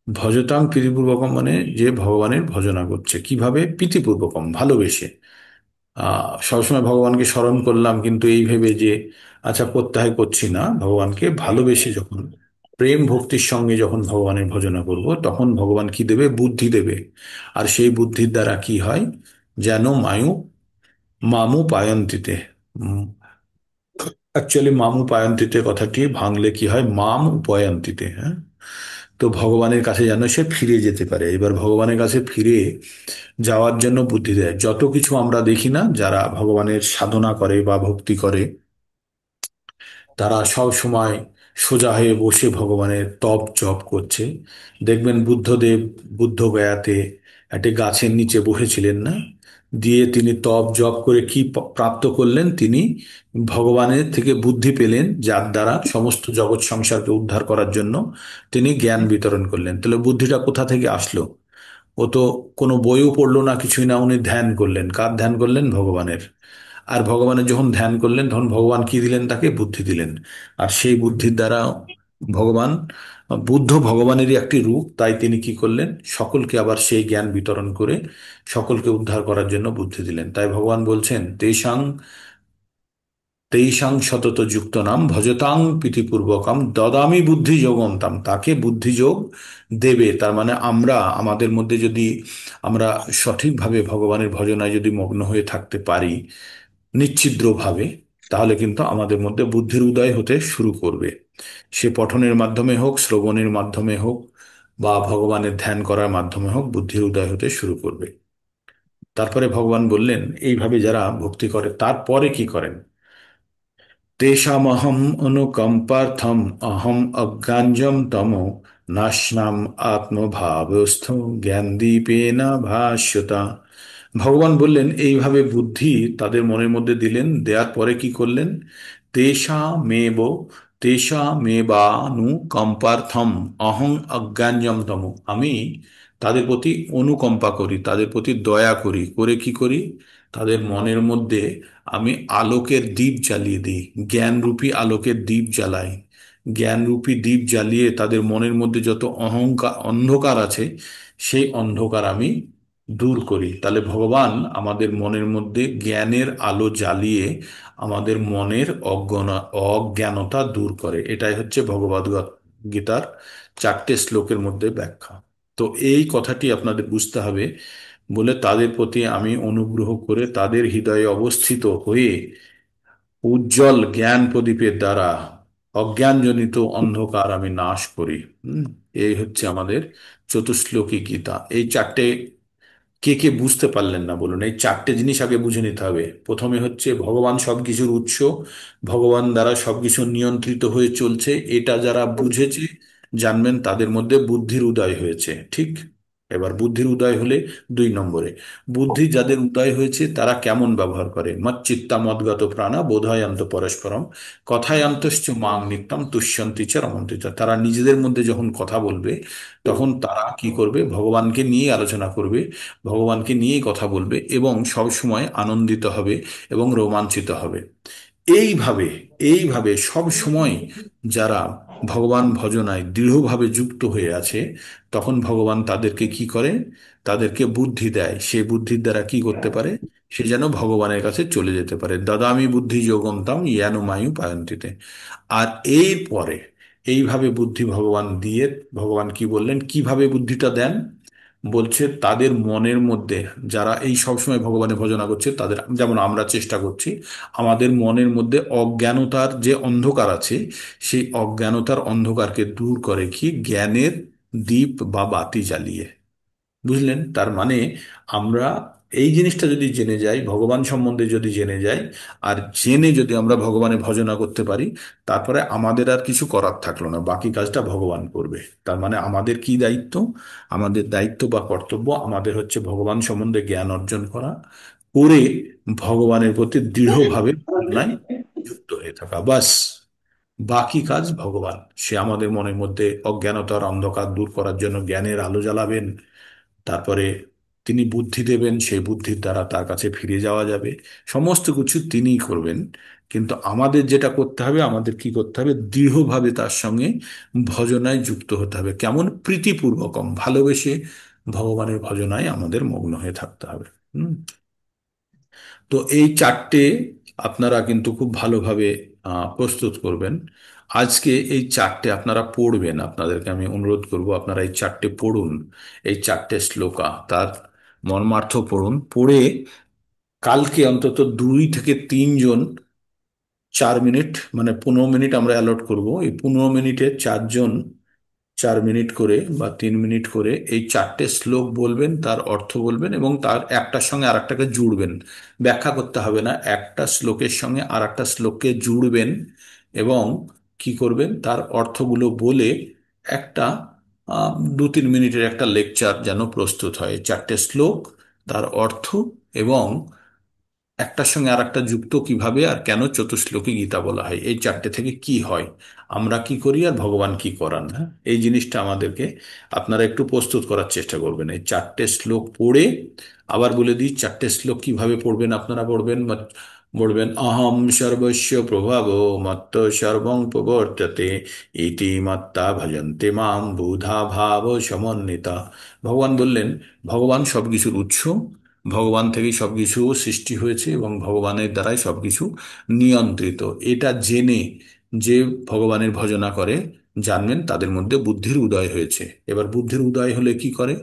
ভজতাং প্রীতিপূর্বকম মানে যে ভগবানের ভজনা করছে কিভাবে? প্রীতিপূর্বকম, ভালোবেসে। সবসময় ভগবানকে স্মরণ করলাম কিন্তু এই ভেবে যে আচ্ছা প্রত্যাহার করছি না, ভগবানকে ভালোবেসে যখন প্রেম ভক্তির সঙ্গে যখন ভগবানের ভজনা করব তখন ভগবান কি দেবে? বুদ্ধি দেবে। আর সেই বুদ্ধির দ্বারা কি হয়? যেন মায়ু মামু পায়ন্তিতে, অ্যাকচুয়ালি মামু পায়ন্তিতে কথাটি ভাঙলে কি হয়? মাম উপয়ান্তিতে, হ্যাঁ। তো ভগবানের কাছে যেন সে ফিরে যেতে পারে। এবার ভগবানের কাছে ফিরে যাওয়ার জন্য বুদ্ধি দেয়। যত কিছু আমরা দেখি না, যারা ভগবানের সাধনা করে বা ভক্তি করে তারা সব সময় সোজা হয়ে বসে ভগবানের তপ জপ করছে। দেখবেন বুদ্ধদেব বুদ্ধ গয়াতে একটি গাছের নিচে বসেছিলেন না? দিয়ে তিনি তপ জপ করে কি প্রাপ্ত করলেন? তিনি ভগবানের থেকে বুদ্ধি পেলেন, যার দ্বারা সমস্ত জগৎ সংসারকে উদ্ধার করার জন্য তিনি জ্ঞান বিতরণ করলেন। তাহলে বুদ্ধিটা কোথা থেকে আসলো? ও তো কোনো বইও পড়লো না, কিছুই না, উনি ধ্যান করলেন। কার ধ্যান করলেন? ভগবানের। আর ভগবানের যখন ধ্যান করলেন তখন ভগবান কি দিলেন? তাকে বুদ্ধি দিলেন। আর সেই বুদ্ধির দ্বারা ভগবান, বুদ্ধ ভগবানেরই একটি রূপ, তাই তিনি কি করলেন? সকলকে আবার সেই জ্ঞান বিতরণ করে সকলকে উদ্ধার করার জন্য বুদ্ধি দিলেন। তাই ভগবান বলছেন তেষাং তেষাং সতত যুক্ত নাম ভজতাং প্রীতিপূর্বকম দদামি বুদ্ধি যোগন্তাম, তাকে বুদ্ধি যোগ দেবে। তার মানে আমরা আমাদের মধ্যে যদি আমরা সঠিকভাবে ভগবানের ভজনায় যদি মগ্ন হয়ে থাকতে পারি নিশ্ছিদ্রভাবে, তাহলে কিন্তু আমাদের মধ্যে বুদ্ধির উদয় হতে শুরু করবে। সে পঠনের মাধ্যমে হোক, শ্রবণের মাধ্যমে হোক, বা ভগবানের ধ্যান করার মাধ্যমে হোক, বুদ্ধির উদয় হতে শুরু করবে। তারপরে ভগবান বললেন এইভাবে যারা ভক্তি করে তারপরে কি করেন? তেষামহম অনুকম্পার্থম অহম অজ্ঞানজম তমো নাশনাম আত্মভাবস্থ জ্ঞানদীপেন ভাস্যতা। ভগবান বললেন এইভাবে বুদ্ধি তাদের মনের মধ্যে দিলেন, দেওয়ার পরে কি করলেন? তেষামেব তেষামেবানুকম্পার্থম অহং অজ্ঞানজম তম, আমি তাদের প্রতি অনুকম্পা করি, তাদের প্রতি দয়া করি, করে কি করি? তাদের মনের মধ্যে আমি আলোকের দীপ জ্বালিয়ে দিই, জ্ঞানরূপী আলোকের দীপ জ্বালাই। জ্ঞানরূপী দীপ জ্বালিয়ে তাদের মনের মধ্যে যত অহংকার অন্ধকার আছে সেই অন্ধকার আমি দূর করি, তাহলে ভগবান আমাদের মনের মধ্যে জ্ঞানের আলো জ্বালিয়ে আমাদের মনের অজ্ঞানতা দূর করে। এটাই হচ্ছে ভগবদ গীতার 4টে শ্লোকের মধ্যে ব্যাখ্যা। তো এই কথাটি আপনাদের বুঝতে হবে বলে তাদের প্রতি আমি অনুগ্রহ করে তাদের হৃদয়ে অবস্থিত হয়ে উজ্জ্বল জ্ঞান প্রদীপের দ্বারা অজ্ঞানজনিত অন্ধকার আমি নাশ করি। এই হচ্ছে আমাদের চতুশ্লোকী গীতা। এই 4টে কে কে বুঝতে পারলেন না বলুন? এই 4টে জিনিস আগে বুঝে নিতে হবে। প্রথমে হচ্ছে ভগবান সবকিছুর উৎস, ভগবান দ্বারা সবকিছু নিয়ন্ত্রিত হয়ে চলছে, এটা যারা বুঝেছে জানবেন তাদের মধ্যে বুদ্ধির উদয় হয়েছে। ঠিক। এবার বুদ্ধির উদয় হলে 2 নম্বরে, বুদ্ধি যাদের উদয় হয়েছে তারা কেমন ব্যবহার করে? মচ্চিত্তা মদ্গত প্রাণা বোধায়ন্ত পরস্পরম কথায়ান্তশ্চ মাং নিত্যম তুষ্যন্তি চ রমন্তি চ। তারা নিজেদের মধ্যে যখন কথা বলবে তখন তারা কি করবে? ভগবানকে নিয়ে আলোচনা করবে, ভগবানকে নিয়েই কথা বলবে এবং সব সময় আনন্দিত হবে এবং রোমাঞ্চিত হবে। এইভাবে এইভাবে সব সময় যারা ভগবান ভজনায় দৃঢ়ভাবে যুক্ত হয়ে আছে, তখন ভগবান তাদেরকে কি করে? তাদেরকে বুদ্ধি দেয়। সে বুদ্ধির দ্বারা কি করতে পারে? সে যেন ভগবানের কাছে চলে যেতে পারে। দাদামি বুদ্ধি যোগন্তাম ইয়ানুমায়ু পায়ন্তিতে। আর এরপরে এইভাবে বুদ্ধি ভগবান দিয়ে, ভগবান কি বললেন কিভাবে বুদ্ধিটা দেন? বলছে তাদের মনের মধ্যে, যারা এই সব সময় ভগবানের ভজনা করছে, তাদের যেমন আমরা চেষ্টা করছি, আমাদের মনের মধ্যে অজ্ঞানতার যে অন্ধকার আছে, সেই অজ্ঞানতার অন্ধকারকে দূর করে কি? জ্ঞানের দীপ বা বাতি জ্বালিয়ে। বুঝলেন? তার মানে আমরা এই জিনিসটা যদি জেনে যাই, ভগবান সম্বন্ধে যদি জেনে যাই, আর জেনে যদি আমরা ভগবানের ভজনা করতে পারি, তারপরে আমাদের আর কিছু করার থাকলো না, বাকি কাজটা ভগবান করবে। তার মানে আমাদের কি দায়িত্ব? আমাদের দায়িত্ব বা কর্তব্য আমাদের হচ্ছে ভগবান সম্বন্ধে জ্ঞান অর্জন করা, করে ভগবানের প্রতি দৃঢ়ভাবে ভাবনায় যুক্ত হয়ে থাকা, বাস। বাকি কাজ ভগবান। সে আমাদের মনের মধ্যে অজ্ঞানতার অন্ধকার দূর করার জন্য জ্ঞানের আলো জ্বালাবেন, তারপরে তিনি বুদ্ধি দেবেন, সেই বুদ্ধির দ্বারা তার কাছে ফিরে যাওয়া যাবে। সমস্ত কিছু তিনিই করবেন। কিন্তু আমাদের যেটা করতে হবে, আমাদের কি করতে হবে? দৃঢ়ভাবে তার সঙ্গে ভজনায় যুক্ত হতে হবে। কেমন? প্রীতিপূর্বকম ভালোবেসে ভগবানের ভজনায় আমাদের মগ্ন হয়ে থাকতে হবে। হুম। তো এই 4টে আপনারা কিন্তু খুব ভালোভাবে প্রস্তুত করবেন। আজকে এই 4টে আপনারা পড়বেন। আপনাদেরকে আমি অনুরোধ করব আপনারা এই 4টে পড়ুন। এই 4টে শ্লোকা তার মর্মার্থ পড়ুন, পড়ে কালকে অন্তত 2 থেকে 3 জন 4 মিনিট, মানে 15 মিনিট আমরা অ্যালট করব, এই 15 মিনিটে 4 জন 4 মিনিট করে বা 3 মিনিট করে এই 4টে শ্লোক বলবেন, তার অর্থ বলবেন এবং তার একটার সঙ্গে আর একটাকে জুড়বেন। ব্যাখ্যা করতে হবে না, একটা শ্লোকের সঙ্গে আর একটা শ্লোককে জুড়বেন এবং কি করবেন? তার অর্থগুলো বলে একটা 2-3 মিনিটের একটা লেকচার যেন প্রস্তুত হয়। 4টে শ্লোক, তার অর্থ এবং একটার সঙ্গে আর একটা যুক্ত কিভাবে আর কেন চতুশ্লোকী গীতা বলা হয়, এই 4টে থেকে কি হয়, আমরা কি করি আর ভগবান কি করান। হ্যাঁ, এই জিনিসটা আমাদেরকে আপনারা একটু প্রস্তুত করার চেষ্টা করবেন। এই 4টে শ্লোক পড়ে, আবার বলে দিই 4টে শ্লোক কিভাবে পড়বেন। আপনারা পড়বেন পড়বেন অহম সর্বস্ব প্রভাব মত্ত সর্বং প্রবর্ততে ইতি মত্তা ভজন্তে মাম বুধা ভাব সমন্বিতা। ভগবান বললেন ভগবান সবকিছুর উৎস, ভগবান থেকেই সবকিছু সৃষ্টি হয়েছে এবং ভগবানের দ্বারাই সবকিছু নিয়ন্ত্রিত। এটা জেনে যে ভগবানের ভজনা করে, জানবেন তাদের মধ্যে বুদ্ধির উদয় হয়েছে। এবার বুদ্ধির উদয় হলে কি করে?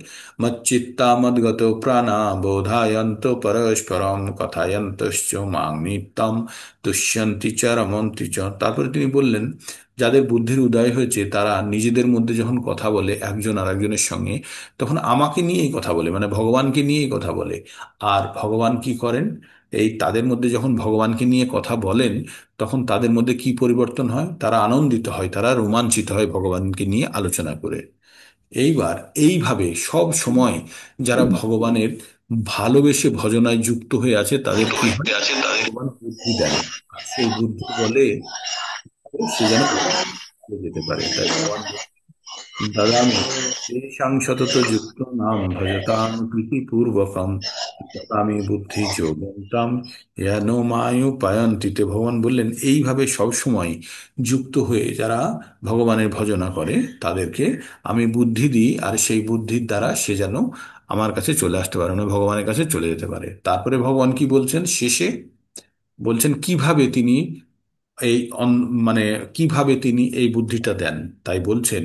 মচ্চিত্তা মদ্গত প্রাণা বোধায়ন্ত পরস্পরম কথায়ন্তশ্চ মাং নিত্যম তুষ্যন্তি চ রমন্তি চ। তারপরে তিনি বললেন যাদের বুদ্ধির উদয় হয়েছে তারা নিজেদের মধ্যে যখন কথা বলে একজন আর একজনের সঙ্গে, তখন আমাকে নিয়েই কথা বলে, মানে ভগবানকে নিয়েই কথা বলে। আর ভগবান কি করেন? এই তাদের মধ্যে যখন ভগবানকে নিয়ে কথা বলেন, তখন তাদের মধ্যে কি পরিবর্তন হয়? তারা আনন্দিত হয়, তারা রোমাঞ্চিত হয় ভগবানকে নিয়ে আলোচনা করে। এইবার এইভাবে সব সময় যারা ভগবানের ভালোবেসে ভজনায় যুক্ত হয়ে আছে তাদের কি হয়? ভগবান বুদ্ধি দেন। আর সেই বুদ্ধি বলে সে যেন চলে যেতে পারে। তাই ভগবান দাদামি তেষাং সতত যুক্ত নাম ভজতাম প্রীতিপূর্বকম আমি বুদ্ধি যোগন্তাম জ্ঞানো মায়ু পায়ন্তিতে, ভগবান বললেন এইভাবে সব সময় যুক্ত হয়ে যারা ভগবানের ভজনা করে তাদেরকে আমি বুদ্ধি দিই, আর সেই বুদ্ধির দ্বারা সে যেন আমার কাছে চলে আসতে পারে, মানে ভগবানের কাছে চলে যেতে পারে। তারপরে ভগবান কি বলছেন শেষে, বলছেন কিভাবে তিনি এই মানে কিভাবে তিনি এই বুদ্ধিটা দেন। তাই বলছেন,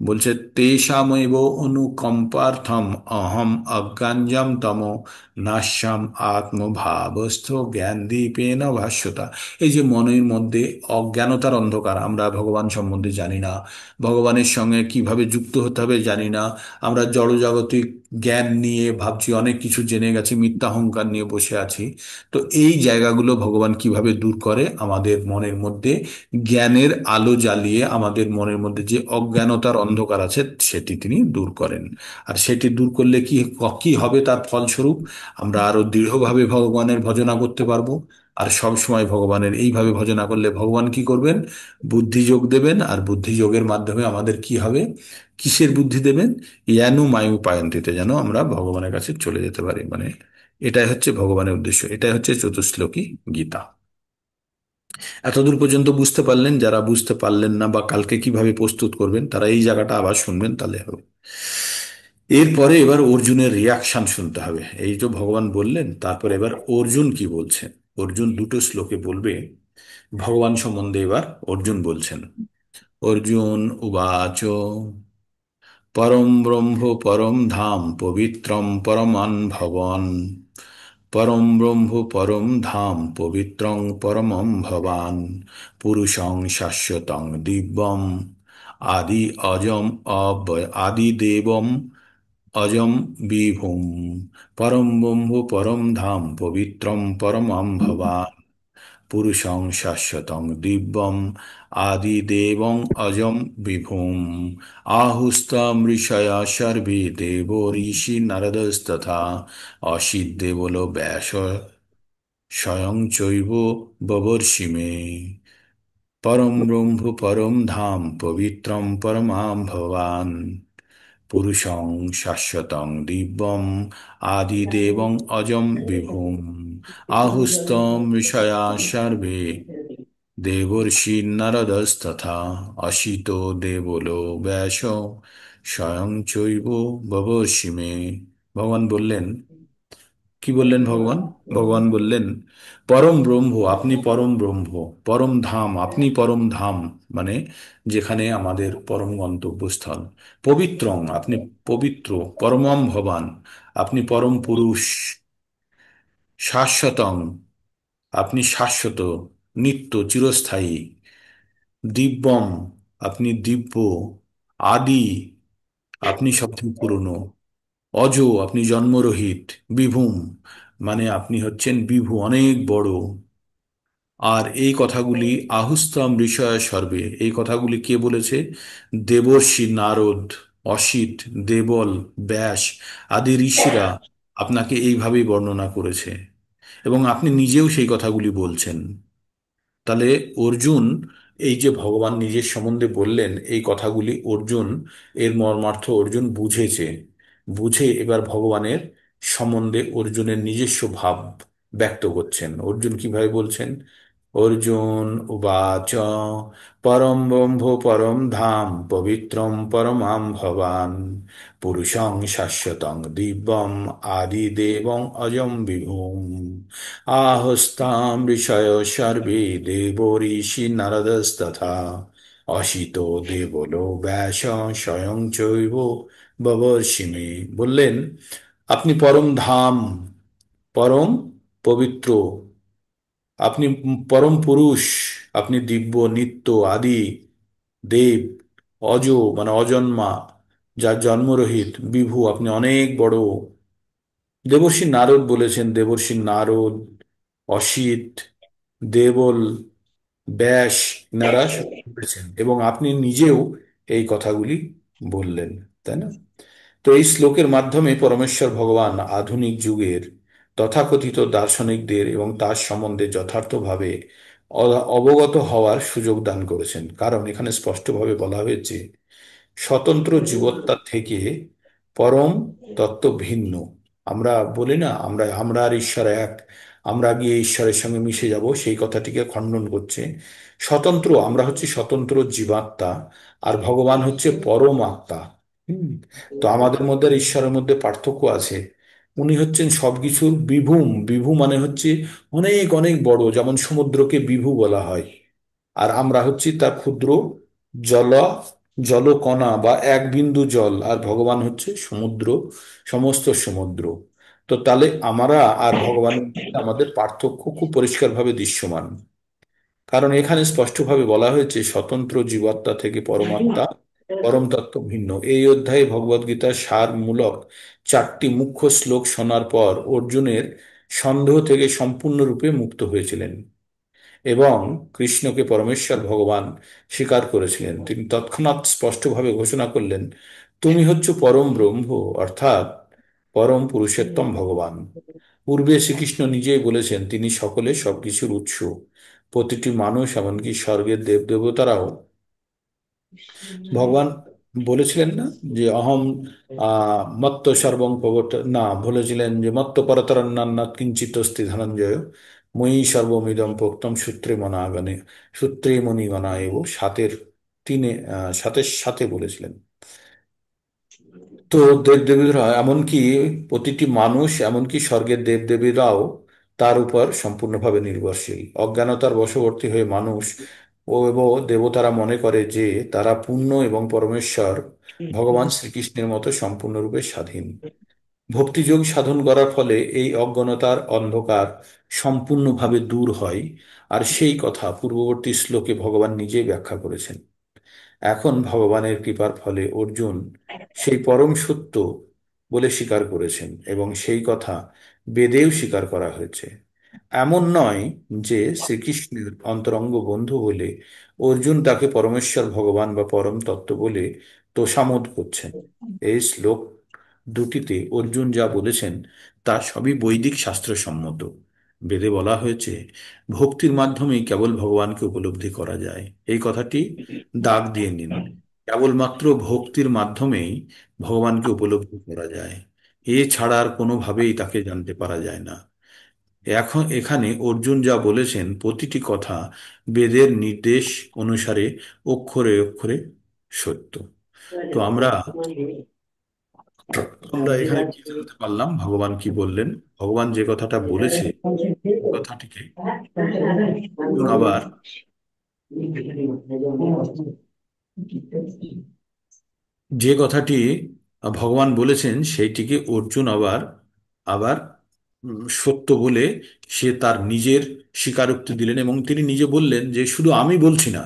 বলছে তেষামেব অনুকম্পার্থম অহম অজ্ঞানজম তম নাস্যাম আত্মভাবস্থ জ্ঞান দীপেন ভাস্বতা। এই যে মনের মধ্যে অজ্ঞানতার অন্ধকার, আমরা ভগবান সম্বন্ধে জানি না, ভগবানের সঙ্গে কিভাবে যুক্ত হতে হবে জানি না, আমরা জড়জাগতিক জ্ঞান নিয়ে ভাবছি অনেক কিছু জেনে গেছি, মিথ্যা অহংকার নিয়ে বসে আছি। তো এই জায়গাগুলো ভগবান কিভাবে দূর করে, আমাদের মনের মধ্যে জ্ঞানের আলো জ্বালিয়ে আমাদের মনের মধ্যে যে অজ্ঞানতার অন্ধকার আছে সেটি তিনি দূর করেন। আর সেটি দূর করলে কি কি হবে, তার ফলস্বরূপ আমরা আরো দৃঢ়ভাবে ভগবানের ভজনা করতে পারবো। আর সব সময় ভগবানের এইভাবে ভজনা করলে ভগবান কি করবেন, বুদ্ধি যোগ দেবেন, আর বুদ্ধি যোগের মাধ্যমে আমাদের কি হবে, কিসের বুদ্ধি দেবেন, ইয়ানু মায়ু পায়ন্তিতে, যেন আমরা ভগবানের কাছে চলে যেতে পারি। মানে এটাই হচ্ছে ভগবানের উদ্দেশ্য, এটাই হচ্ছে চতুশ্লোকী গীতা। এতদূর পর্যন্ত বুঝতে পারলেন? যারা বুঝতে পারলেন না বা কালকে কিভাবে প্রস্তুত করবেন তারা এই জায়গাটা আবার শুনবেন, তাহলে হবে। এরপরে এবার অর্জুনের রিয়াকশন শুনতে হবে। এই তো ভগবান বললেন, তারপরে এবার অর্জুন কি বলছেন। অর্জুন দুটো শ্লোকে বলবে ভগবান সম্বন্ধে। এবার অর্জুন বলছেন, অর্জুন উবাচ পরম ব্রহ্ম পরম ধাম পবিত্রম পরমান ভবন, পরম ব্রহ্ম পরম ধাম পবিত্রং পরমম ভবান, পুরুষং শাশ্বতং দিব্যম আদি অজম আদি দেবম অজম বিভুম, পরম ব্রহ্ম পরম ধাম পবিত্রম পরমম ভবান, পুরুষং শাশ্বতং দিব্যম আদিদেবং অজম বিভুম, আহুস্তম ঋষয়া সর্বে দেব ঋষি নারদস্তথা অসিদেবলো ব্যাস স্বয়ং চৈব ববর্ষি মে, পরম ব্রহ্ম পরম ধাম পবিত্রম পরমাম ভবান, পুরুষং শাশ্বতং দিব্যম আদিদেবং অজম বিভুম, আহুস্তম ঋষয়া সর্বে দেবর্ষি নারদস্তথা অসিতো দেবলো ব্যাস স্বয়ং চৈব ববর্ষি মে। ভগবান বললেন, কি বললেন ভগবান, ভগবান বললেন পরম ব্রহ্ম আপনি পরম ব্রহ্ম, পরম ধাম আপনি পরম ধাম, মানে যেখানে আমাদের পরম গন্তব্যস্থল, পবিত্রং আপনি পবিত্র, পরমম ভবান আপনি পরম পুরুষ, শাশ্বতং আপনি শাশ্বত, নিত্য চিরস্থায়ী, দিব্যম আপনি দিব্য, আদি আপনি সবচেয়ে পুরনো, অজ আপনি জন্মরহিত, বিভুম মানে আপনি হচ্ছেন বিভু অনেক বড়। আর এই কথাগুলি আহুস্তম ঋষয় সর্বে, এই কথাগুলি কে বলেছে, দেবর্ষি নারদ, অসিত, দেবল, ব্যাস আদি ঋষিরা আপনাকে এইভাবেই বর্ণনা করেছে, এবং আপনি নিজেও সেই কথাগুলি বলছেন। তাহলে অর্জুন, এই যে ভগবান নিজের সম্বন্ধে বললেন এই কথাগুলি, অর্জুন এর মর্মার্থ অর্জুন বুঝেছে। বুঝে এবার ভগবানের সম্বন্ধে অর্জুনের নিজস্ব ভাব ব্যক্ত করছেন। অর্জুন কিভাবে বলছেন, অর্জুন উবাচ পরম ব্রহ্ম পরম ধাম পবিত্রম পরমাম ভবান, পুরুষং শাশ্বতং দিব্যম আদিদেবং অজম বিভুম, আহস্তাম ঋষয় সর্বে দেব ঋষি নারদস্তথা অসিত দেবলো ব্যাস স্বয়ং চৈব ববর্ষি মে। বললেন আপনি পরম ধাম, পরম পবিত্র, আপনি পরম পুরুষ, আপনি দিব্য নিত্য আদি দেব, অজ মানে অজন্মা, যার জন্মরহিত, বিভু আপনি অনেক বড়। দেবর্ষি নারদ বলেছেন, দেবর্ষি নারদ, অসিত, দেবল, ব্যাস এনারা সব বলেছেন, এবং আপনি নিজেও এই কথাগুলি বললেন, তাই না? তো এই শ্লোকের মাধ্যমে পরমেশ্বর ভগবান আধুনিক যুগের তথাকথিত দার্শনিকদের এবং তার সম্বন্ধে যথার্থভাবে অবগত হওয়ার সুযোগ দান করেছেন। কারণ এখানে স্পষ্টভাবে বলা হয়েছে স্বতন্ত্র জীবত্তা থেকে পরম তত্ত্ব ভিন্ন। আমরা বলি না, আমরা আমরা আর ঈশ্বর এক, আমরা গিয়ে ঈশ্বরের সঙ্গে মিশে যাব, সেই কথাটিকে খণ্ডন করছে। স্বতন্ত্র, আমরা হচ্ছে স্বতন্ত্র জীবাত্মা, আর ভগবান হচ্ছে পরম আত্মা। হুম। তো আমাদের মধ্যে আর ঈশ্বরের মধ্যে পার্থক্য আছে। উনি হচ্ছেন সবকিছুর বিভূম। বিভু মানে হচ্ছে অনেক অনেক বড়, যেমন সমুদ্রকে বিভু বলা হয়। আর আমরা হচ্ছি তার ক্ষুদ্র জল জলকণা বা এক বিন্দু জল, আর ভগবান হচ্ছে সমুদ্র, সমস্ত সমুদ্র। তো তাহলে আমরা আর ভগবানের মধ্যে আমাদের পার্থক্য খুব পরিষ্কারভাবে দৃশ্যমান। কারণ এখানে স্পষ্টভাবে বলা হয়েছে স্বতন্ত্র জীবাত্মা থেকে পরমাত্মা, পরম তত্ত্ব ভিন্ন। এই অধ্যায়ে ভগবদ গীতার সারমূলক চারটি মুখ্য শ্লোক শোনার পর অর্জুনের সন্দেহ থেকে সম্পূর্ণরূপে মুক্ত হয়েছিলেন এবং কৃষ্ণকে পরমেশ্বর ভগবান স্বীকার করেছিলেন। তিনি তৎক্ষণাৎ স্পষ্টভাবে ঘোষণা করলেন, তুমি হচ্ছ পরম ব্রহ্ম, অর্থাৎ পরম পুরুষোত্তম ভগবান। পূর্বে শ্রীকৃষ্ণ নিজেই বলেছেন তিনি সকলে সবকিছুর উৎস। প্রতিটি মানুষ, এমনকি স্বর্গের দেব দেবতারাও, ভগবান বলেছিলেন না যে অহম মত্ত সর্বং প্রবর্ত, না, বলেছিলেন যে মত্ত পরতরন্নান্নাৎ কিঞ্চিত অস্তি ধনঞ্জয়, মই সর্বমিদম প্রোক্তম সূত্রে মনাগণে, সূত্রে মণিগণা এব, সাতের তিনে, সাতের সাথে বলেছিলেন। তো দেবদেবীরা, এমনকি প্রতিটি মানুষ, এমনকি স্বর্গের দেবদেবীরাও তার উপর সম্পূর্ণভাবে নির্ভরশীল। অজ্ঞানতার বশবর্তী হয়ে মানুষ ও এবং দেবতারা মনে করে যে তারা পূর্ণ এবং পরমেশ্বর ভগবান শ্রীকৃষ্ণের মতো সম্পূর্ণরূপে স্বাধীন। ভক্তিযোগ সাধন করার ফলে এই অজ্ঞানতার অন্ধকার সম্পূর্ণভাবে দূর হয়। আর সেই কথা পূর্ববর্তী শ্লোকে ভগবান নিজেই ব্যাখ্যা করেছেন। এখন ভগবানের কৃপার ফলে অর্জুন সেই পরম সত্য বলে স্বীকার করেছেন এবং সেই কথা বেদেও স্বীকার করা হয়েছে। এমন নয় যে শ্রীকৃষ্ণের অন্তরঙ্গ বন্ধু বলে অর্জুন তাকে পরমেশ্বর ভগবান বা পরম তত্ত্ব বলে তোষামোদ করছেন। এই শ্লোক দুটিতে অর্জুন যা বলেছেন তা সবই বৈদিক শাস্ত্রসম্মত। বেদে বলা হয়েছে ভক্তির মাধ্যমেই কেবল ভগবানকে উপলব্ধি করা যায়। এই কথাটি দাগ দিয়ে নিন। কেবলমাত্র ভক্তির মাধ্যমেই ভগবানকে উপলব্ধি করা যায়, এছাড়া আর কোনোভাবেই তাকে জানতে পারা যায় না। এখন এখানে অর্জুন যা বলেছেন প্রতিটি কথা বেদের নির্দেশ অনুসারে অক্ষরে অক্ষরে সত্য। তো আমরা আমরা এখানে কি জানতে পারলাম, ভগবান কি বললেন? ভগবান যে কথাটা বলেছে এই কথাটিকে অর্জুন আবার, যে কথাটি ভগবান বলেছেন সেইটিকে অর্জুন আবার আবার সত্য বলে সে তার নিজের স্বীকারোক্তি দিলেন এবং তিনি নিজে বললেন যে শুধু আমি বলছি না,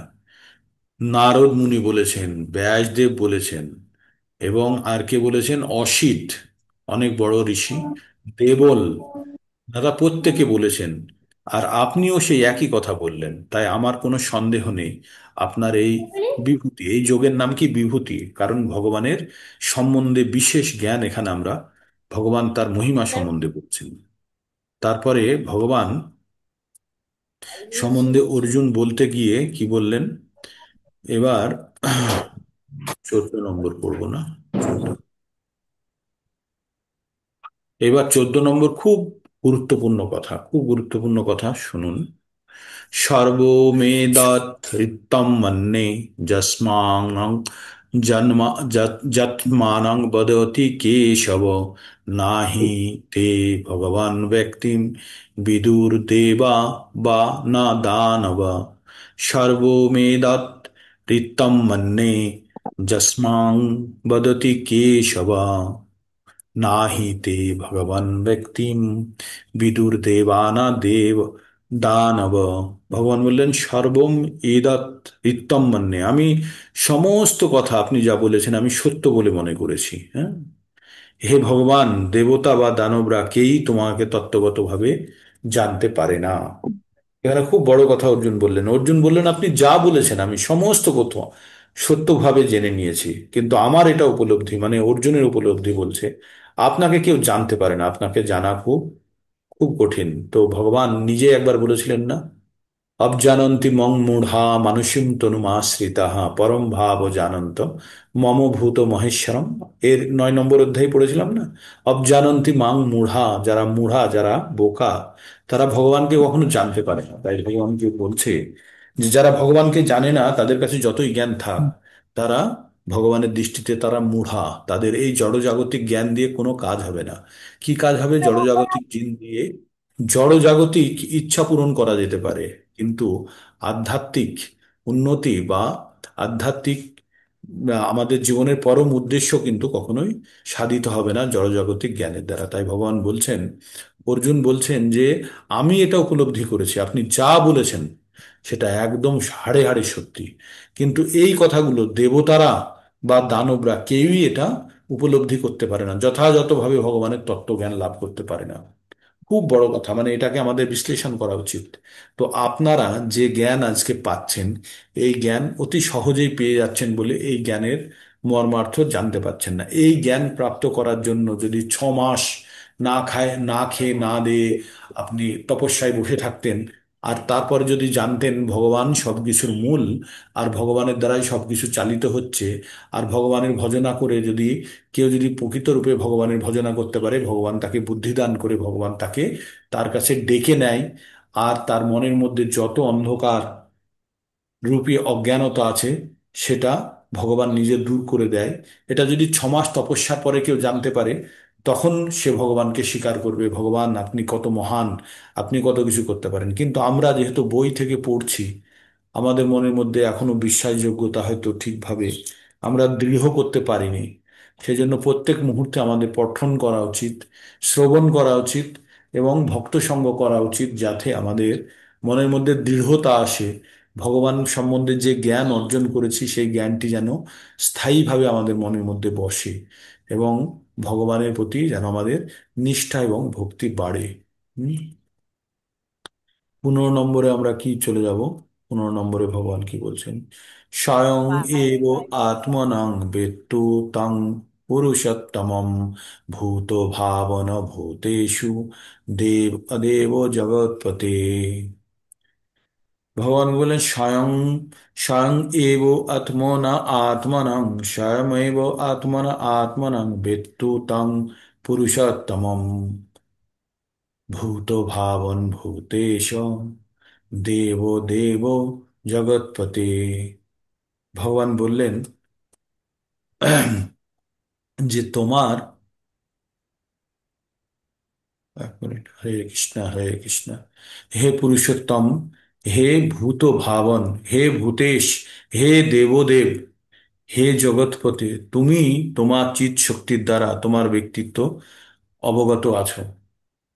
নারদ মুনি বলেছেন, ব্যাসদেব বলেছেন, এবং আর কে বলেছেন, অসিত, অনেক বড় ঋষি, দেবল, দাদা প্রত্যেকে বলেছেন। আর আপনিও সেই একই কথা বললেন, তাই আমার কোনো সন্দেহ নেই আপনার এই বিভূতি, এই যোগের নাম কি বিভূতি, কারণ ভগবানের সম্বন্ধে বিশেষ জ্ঞান এখানে আমরা, ভগবান তার মহিমা সম্বন্ধে বলছেন। তারপরে ভগবান সম্বন্ধে অর্জুন বলতে গিয়ে কি বললেন, এবার 14 নম্বর পড়বো না, 14, এবার 14 নম্বর খুব গুরুত্বপূর্ণ কথা, খুব গুরুত্বপূর্ণ কথা শুনুন। সর্বমেতৎ ঋক্তম মন্যে যস্মাং জন্ম যৎমানং বদতি কেশব, নাহি তে ভগবান ব্যক্তিম বিদুর্দেবা বা না দানব। সর্বমেতৎ ঋক্তম মন্যে যস্মাং বদতি কেশব, নাহি তে ভগবান ব্যক্তিম বিদুর দেবানা দেব দানব। ভগবান বললেন সর্বম এদৎ ঋত্তম মন্যে, আমি সমস্ত কথা আপনি যা বলেছেন আমি সত্য বলে মনে করেছি। হ্যাঁ, হে ভগবান, দেবতা বা দানবরা কেই তোমাকে তত্ত্বগতভাবে জানতে পারে না। এখানে খুব বড় কথা অর্জুন বললেন। অর্জুন বললেন আপনি যা বলেছেন আমি সমস্ত কথা সত্যভাবে জেনে নিয়েছি, কিন্তু আমার এটা উপলব্ধি, মানে অর্জুনের উপলব্ধি বলছে আপনাকে কেউ জানতে পারে না, আপনাকে জানা খুব খুব কঠিন। তো ভগবান নিজে একবার বলেছিলেন না, অবজানন্তি মং মূঢ়া মানুষীম তনুমাশ্রিতাঃ পরম ভাব জানন্ত মম ভূত মহেশ্বরম। এর 9 নম্বর অধ্যায় পড়েছিলাম না? অবজানন্তি মাং মূঢ়া, যারা মূঢ়া, যারা বোকা, তারা ভগবানকে কখনো জানতে পারে না। তাই ভগবানকে বলছে যে যারা ভগবানকে জানে না তাদের কাছে যতই জ্ঞান থাক, তারা ভগবানের দৃষ্টিতে তারা মূঢ়া। তাদের এই জড়জাগতিক জ্ঞান দিয়ে কোনো কাজ হবে না। কি কাজ হবে জড়জাগতিক জিন দিয়ে? জড়জাগতিক ইচ্ছা পূরণ করা যেতে পারে, কিন্তু আধ্যাত্মিক উন্নতি বা আধ্যাত্মিক আমাদের জীবনের পরম উদ্দেশ্য কিন্তু কখনোই সাধিত হবে না জড়জাগতিক জ্ঞানের দ্বারা। তাই ভগবান বলছেন, অর্জুন বলছেন যে আমি এটা উপলব্ধি করেছি, আপনি যা বলেছেন সেটা একদম হাড়ে হাড়ে সত্যি। কিন্তু এই কথাগুলো দেবতারা বা দানবরা কেউই এটা উপলব্ধি করতে পারে না, যথাযথভাবে ভগবানের তত্ত্বজ্ঞান লাভ করতে পারে না। খুব বড় কথা, মানে এটাকে আমাদের বিশ্লেষণ করা উচিত। তো আপনারা যে জ্ঞান আজকে পাচ্ছেন, এই জ্ঞান অতি সহজেই পেয়ে যাচ্ছেন বলে এই জ্ঞানের মর্মার্থ জানতে পারছেন না। এই জ্ঞান প্রাপ্ত করার জন্য যদি 6 মাস না খায়, না খেয়ে, না দিয়ে আপনি তপস্যায় বসে থাকতেন, আর তারপরে যদি জানতেন ভগবান সবকিছুর মূল, আর ভগবানের দ্বারাই সবকিছু চালিত হচ্ছে, আর ভগবানের ভজনা করে যদি কেউ যদি প্রকৃত রূপে ভগবানের ভজনা করতে পারে, ভগবান তাকে বুদ্ধি দান করে, ভগবান তাকে তার কাছে ডেকে নেয়, আর তার মনের মধ্যে যত অন্ধকার রূপী অজ্ঞানতা আছে সেটা ভগবান নিজে দূর করে দেয়। এটা যদি 6 মাস তপস্যার পরে কেউ জানতে পারে, তখন সে ভগবানকে স্বীকার করবে, ভগবান আপনি কত মহান, আপনি কত কিছু করতে পারেন। কিন্তু আমরা যেহেতু বই থেকে পড়ছি, আমাদের মনের মধ্যে এখনো বিশ্বাসযোগ্যতা হয়তো ঠিকভাবে আমরা দৃঢ় করতে পারিনি। সেজন্য প্রত্যেক মুহূর্তে আমাদের পঠন করা উচিত, শ্রবণ করা উচিত, এবং ভক্ত সঙ্গ করা উচিত, যাতে আমাদের মনের মধ্যে দৃঢ়তা আসে। ভগবান সম্বন্ধে যে জ্ঞান অর্জন করেছি সেই জ্ঞানটি যেন স্থায়ীভাবে আমাদের মনের মধ্যে বসে, এবং ভগবানের প্রতি যেন আমাদের নিষ্ঠা এবং ভক্তি বাড়ে। হুম? 15 নম্বরে আমরা কি চলে যাব? 15 নম্বরে ভগবান কি বলছেন? স্বয়ং এব আত্মনং বেত্তু তং পুরুষোত্তমম ভূত ভাবন ভূতেষু দেব অদেব জগৎপতে। ভগবান বলেন স্বয়ং, স্বয়ং এব আত্মনা আত্মনং, স্বয়মেব আত্মনা আত্মনং বেত্তু তং পুরুষোত্তমম ভূত ভাবন ভূতেশ দেব দেব জগৎপতে। ভগবান বললেন যে তোমার, এক মিনিট, হরে কৃষ্ণ হরে কৃষ্ণ। হে পুরুষোত্তম, হে ভূত ভাবন, হে ভূতেশ, হে দেবদেব, হে জগৎপতে, তুমি তোমার চিৎ শক্তির দ্বারা তোমার ব্যক্তিত্ব অবগত আছো।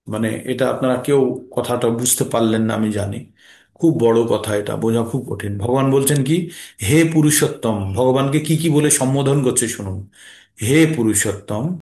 মানে এটা আপনারা কেউ কথাটা বুঝতে পারলেন না আমি জানি, খুব বড় কথা, এটা বোঝা খুব কঠিন। ভগবান বলছেন কি? হে পুরুষোত্তম, ভগবানকে কি কি বলে সম্বোধন করছে শুনুন। হে পুরুষোত্তম,